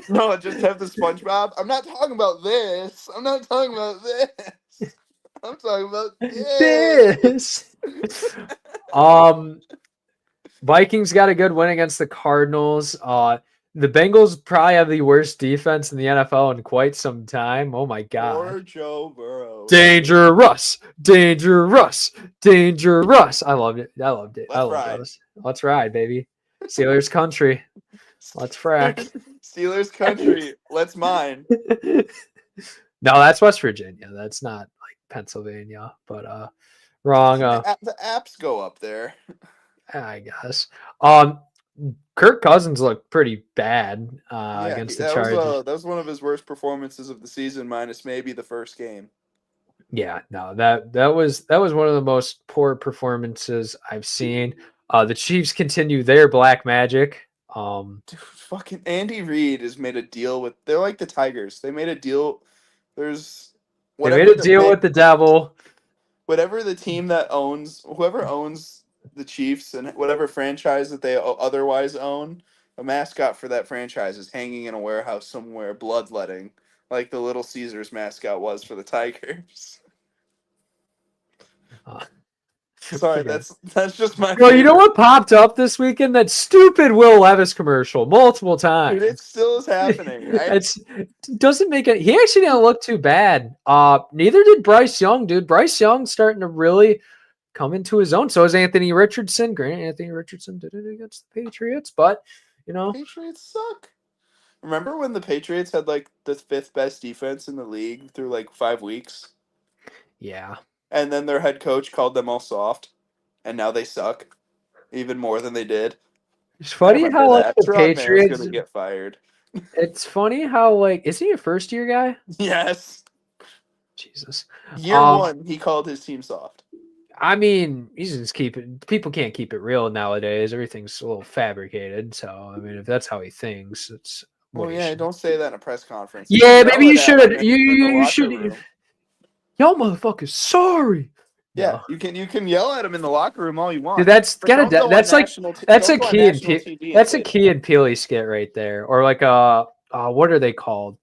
S5: No, just have the SpongeBob. I'm not talking about this. I'm not talking about this. I'm talking about this.
S1: Vikings got a good win against the Cardinals. The Bengals probably have the worst defense in the NFL in quite some time. Oh my god.
S5: Or Joe Burrow.
S1: Dangerous. I loved it. I loved it.
S5: Let's
S1: I loved
S5: ride.
S1: those. Let's ride, baby. Steelers country. Let's frack.
S5: Steelers country. Let's mine.
S1: No, that's West Virginia. That's not like Pennsylvania, but wrong.
S5: The apps go up there.
S1: I guess. Kirk Cousins looked pretty bad against the Chargers.
S5: That was one of his worst performances of the season, minus maybe the first game.
S1: Yeah, no, that was one of the most poor performances I've seen. The Chiefs continue their black magic.
S5: Dude, fucking Andy Reid has made a deal with. They're like the Tigers. They made a deal.
S1: They made a deal with the devil.
S5: Whatever the team that owns, whoever owns the Chiefs and whatever franchise that they otherwise own, a mascot for that franchise is hanging in a warehouse somewhere, bloodletting, like the Little Caesars mascot was for the Tigers. Sorry, that's just my.
S1: Bro, you know what popped up this weekend? That stupid Will Levis commercial multiple times.
S5: Dude, it still is happening.
S1: It doesn't make it. He actually didn't look too bad. Neither did Bryce Young, dude. Bryce Young's starting to really come into his own. So is Anthony Richardson. Granted, Anthony Richardson did it against the Patriots, but you know,
S5: Patriots suck. Remember when the Patriots had like the 5th best defense in the league through like 5 weeks?
S1: Yeah.
S5: And then their head coach called them all soft, and now they suck even more than they did.
S1: It's funny how like the Patriots
S5: gonna get fired.
S1: It's funny how like is he a first year guy?
S5: Yes.
S1: Jesus.
S5: Year 1, he called his team soft.
S1: I mean, he's just people can't keep it real nowadays. Everything's a little fabricated. So I mean, if that's how he thinks, it's
S5: well, yeah, don't say that in a press conference.
S1: Yeah, maybe you should. You should. Y'all motherfuckers, sorry.
S5: Yeah, no. You can yell at him in the locker room all you want.
S1: Dude, that's a Key and Peele skit right there, or like what are they called?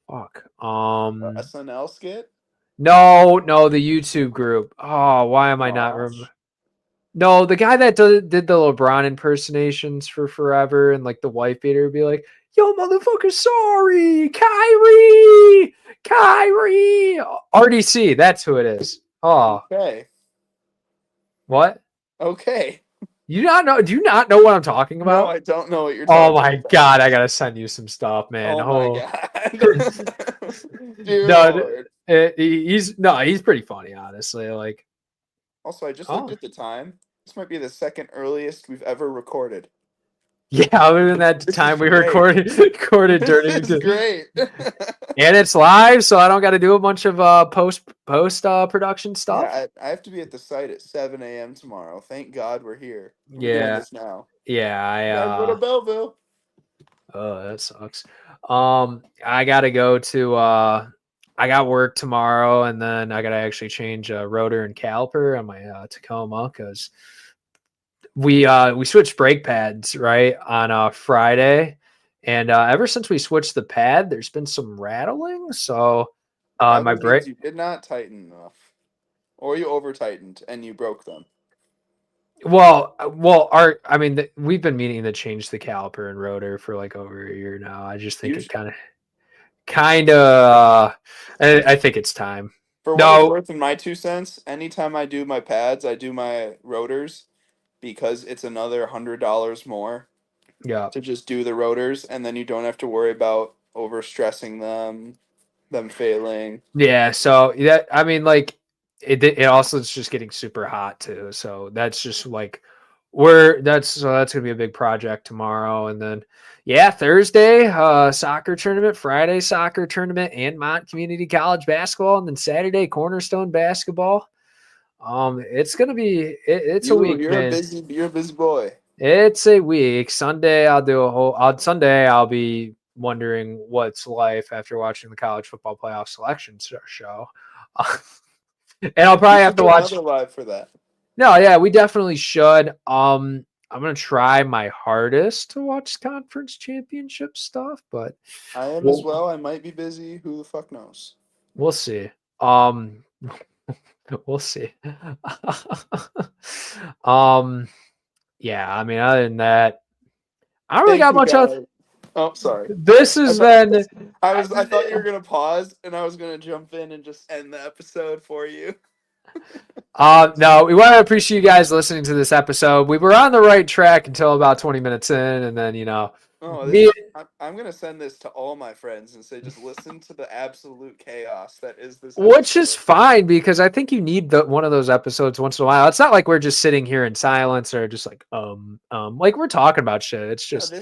S1: Fuck.
S5: SNL skit.
S1: No, the YouTube group. Oh, why am I not remember? No, the guy that did the LeBron impersonations for forever, and like the wife beater would be like, "Yo, motherfucker, sorry, Kyrie, RDC." That's who it is. Oh,
S5: okay.
S1: What?
S5: Okay.
S1: Do you not know what I'm talking about?
S5: No, I don't know what you're talking about.
S1: Oh my god, I gotta send you some stuff, man.
S5: Oh my god. Dude.
S1: He's pretty funny, honestly. Like,
S5: also, I just looked at the time. This might be the second earliest we've ever recorded.
S1: Yeah, other than that time we recorded during.
S5: This is great.
S1: And it's live, so I don't got to do a bunch of post production stuff.
S5: Yeah, I have to be at the site at 7 a.m. tomorrow. Thank God we're here. We're
S1: doing
S5: this now.
S1: Yeah,
S5: go to Belleville.
S1: Oh, that sucks. I gotta go to. I got work tomorrow, and then I gotta actually change rotor and caliper on my Tacoma because we switched brake pads right on Friday, and ever since we switched the pad, there's been some rattling. So my brake
S5: you did not tighten enough, or you over tightened and you broke them.
S1: Well, we've been meaning to change the caliper and rotor for like over a year now. I just think it kind of. I think it's time.
S5: For what it's worth, in my 2 cents, anytime I do my pads, I do my rotors because it's another $100 more
S1: Yeah.
S5: to just do the rotors, and then you don't have to worry about over stressing them failing.
S1: Yeah, so that I mean, like it also is just getting super hot too. So that's just like that's gonna be a big project tomorrow, and then yeah, Thursday soccer tournament, Friday soccer tournament, and Mont Community College basketball, and then Saturday Cornerstone basketball. It's gonna be it's a week,
S5: You're
S1: man.
S5: a busy boy.
S1: It's a week. Sunday, I'll do a whole. On Sunday, I'll be wondering what's life after watching the college football playoff selection show, and I'll
S5: We
S1: probably have
S5: should
S1: to
S5: do
S1: watch.
S5: another live for that.
S1: No, yeah, we definitely should. I'm gonna try my hardest to watch conference championship stuff, but
S5: I am as
S1: we'll
S5: well. I might be busy. Who the fuck knows?
S1: we'll see. Um, we'll see. Yeah. I mean, other than that, I don't really
S5: Thank
S1: got
S5: you,
S1: much else.
S5: guys. Oh, sorry.
S1: This has been.
S5: I thought you were gonna pause, and I was gonna jump in and just end the episode for you.
S1: No, we want to appreciate you guys listening to this episode. We were on the right track until about 20 minutes in, and then
S5: Oh,
S1: me,
S5: I'm gonna send this to all my friends and say, just listen to the absolute chaos that is this.
S1: which is
S5: episode.
S1: fine because I think you need one of those episodes once in a while. It's not like we're just sitting here in silence or just like we're talking about shit. It's
S5: No,
S1: just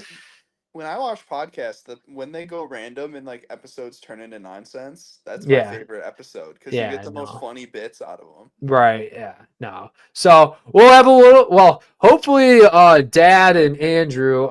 S5: when I watch podcasts, when they go random and like episodes turn into nonsense, that's my
S1: yeah,
S5: favorite episode because you
S1: yeah,
S5: get the most
S1: no.
S5: funny bits out of them.
S1: Right, yeah, no. So we'll have hopefully Dad and Andrew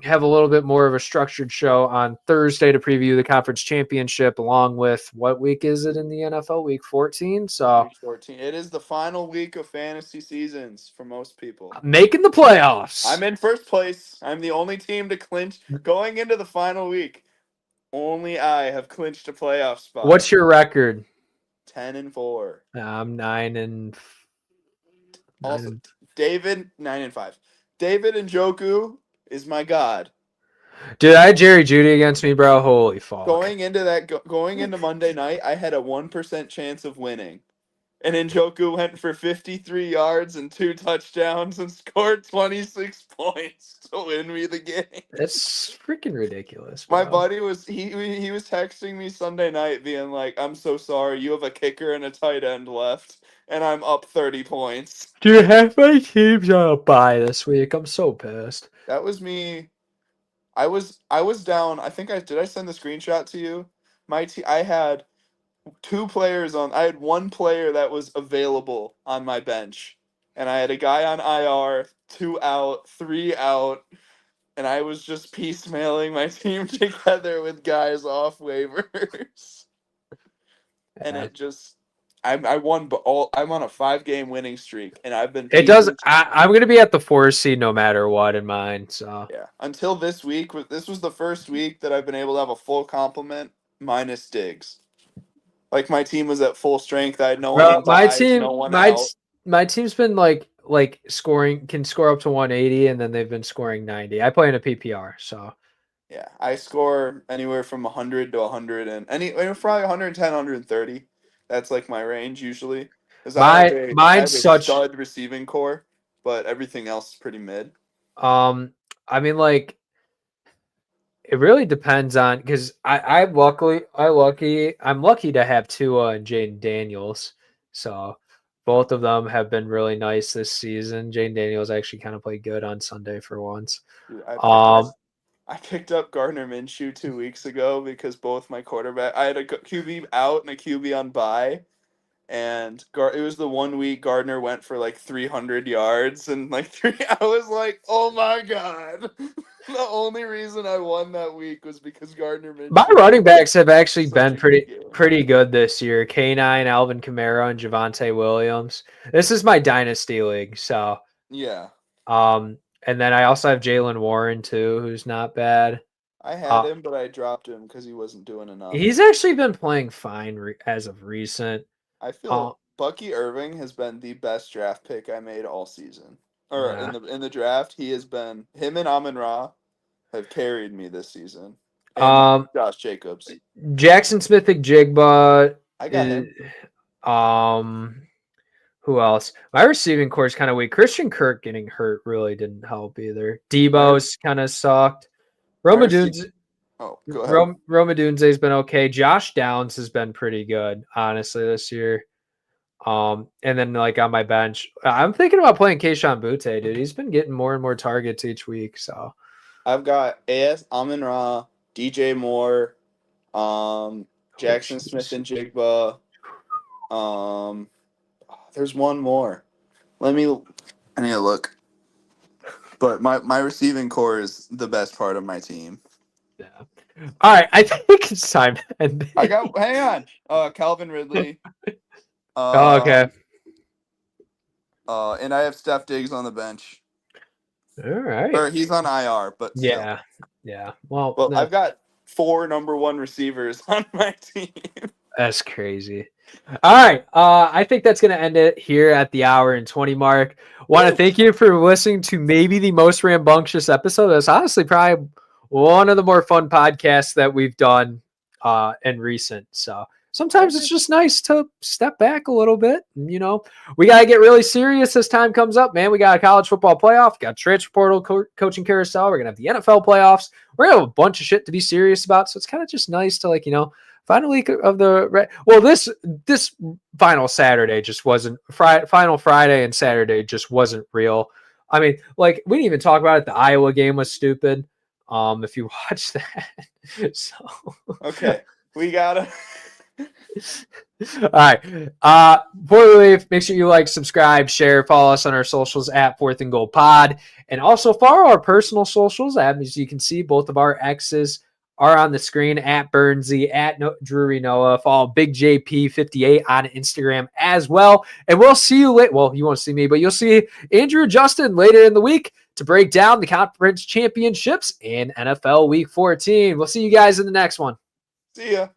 S1: have a little bit more of a structured show on Thursday to preview the conference championship along with what week is it in the NFL? Week 14. So
S5: Week 14. It is the final week of fantasy seasons for most people.
S1: making the playoffs.
S5: I'm in first place. I'm the only team to clinch going into the final week. Only I have clinched a playoff spot.
S1: What's your record?
S5: 10-4.
S1: I'm 9
S5: Also,
S1: and
S5: David 9-5. David Njoku is my god.
S1: dude, I had Jerry Judy against me, bro. Holy fuck.
S5: Going into Monday night, I had a 1% chance of winning. And Njoku went for 53 yards and 2 touchdowns and scored 26 points to win me the game.
S1: That's freaking ridiculous, bro.
S5: My buddy was he was texting me Sunday night being like, "I'm so sorry, you have a kicker and a tight end left, and I'm up 30 points."
S1: Dude, half my team's on a bye this week. I'm so pissed.
S5: That was me. I was down. I think I send the screenshot to you. I had 2 players on. I had 1 player that was available on my bench, and I had a guy on IR, 2 out, 3 out, and I was just piecemealing my team together with guys off waivers. And it just, I won, but I'm on a 5-game winning streak, and I've been.
S1: It does. I'm going to be at the 4 seed no matter what in mine. So
S5: Yeah, until this week. This was the first week that I've been able to have a full complement minus Diggs. Like my team was at full strength. I had no one
S1: bro,
S5: in buys, no one out.
S1: my team's been like scoring can score up to 180, and then they've been scoring 90. I play in a PPR, so
S5: Yeah, I score anywhere from 100 to 100 and probably 110, 130. That's like my range usually. Because I have a
S1: mine's such.
S5: stud receiving core, but everything else is pretty mid.
S1: I mean, like, it really depends on because I'm lucky to have Tua and Jaden Daniels. So both of them have been really nice this season. Jaden Daniels actually kind of played good on Sunday for once.
S5: Dude, I picked up Gardner Minshew 2 weeks ago because both my quarterback. I had a QB out and a QB on bye, and it was the 1 week Gardner went for like 300 yards and like 3. I was like, oh my god! The only reason I won that week was because Gardner Minshew.
S1: My running backs have actually been
S5: Such a good game.
S1: pretty good this year. K9, Alvin Kamara, and Javonte Williams. This is my dynasty league, so
S5: Yeah,
S1: and then I also have Jalen Warren too, who's not bad.
S5: I had him, but I dropped him because he wasn't doing enough.
S1: He's actually been playing fine as of recent.
S5: I feel Bucky Irving has been the best draft pick I made all season. Or
S1: Yeah.
S5: in the draft, he has been. Him and Amon-Ra have carried me this season. And Josh Jacobs.
S1: Jackson Smith-Njigba.
S5: I got him.
S1: Who else? My receiving core is kind of weak. Christian Kirk getting hurt really didn't help either. Debo's kind of sucked. Roma Dunes.
S5: Oh, go ahead.
S1: Roma Dunze's been okay. Josh Downs has been pretty good, honestly, this year. And then like on my bench, I'm thinking about playing Keishon Butte, dude. He's been getting more and more targets each week. So
S5: I've got AS Amon-Ra, DJ Moore, Jackson Smith and Jigba. There's one more. I need to look. But my receiving core is the best part of my team.
S1: yeah. All right, I think it's time.
S5: Hang on. Calvin Ridley.
S1: Okay.
S5: And I have Steph Diggs on the bench.
S1: All right.
S5: Or he's on IR, but still.
S1: Yeah. Well,
S5: I've got 4 number 1 receivers on my team.
S1: That's crazy. All right. I think that's going to end it here at the hour and 20 mark. Want to thank you for listening to maybe the most rambunctious episode. That's honestly probably one of the more fun podcasts that we've done in recent. So sometimes it's just nice to step back a little bit. You know, we got to get really serious as time comes up, man. We got a college football playoff, got transfer portal coaching carousel. We're going to have the NFL playoffs. We're going to have a bunch of shit to be serious about. So it's kind of just nice to final week of the this final Saturday just wasn't final Friday and Saturday just wasn't real. I mean, we didn't even talk about it. The Iowa game was stupid. If you watch that, so
S5: okay, we gotta.
S1: All right. Before we leave, make sure you subscribe, share, follow us on our socials at 4th and Goal Pod, and also follow our personal socials. As you can see, both of our X's are on the screen at Burnsy, at Drury Noah. Follow Big JP58 on Instagram as well. And we'll see you later. Well, you won't see me, but you'll see Andrew and Justin later in the week to break down the conference championships in NFL Week 14. We'll see you guys in the next one.
S5: See ya.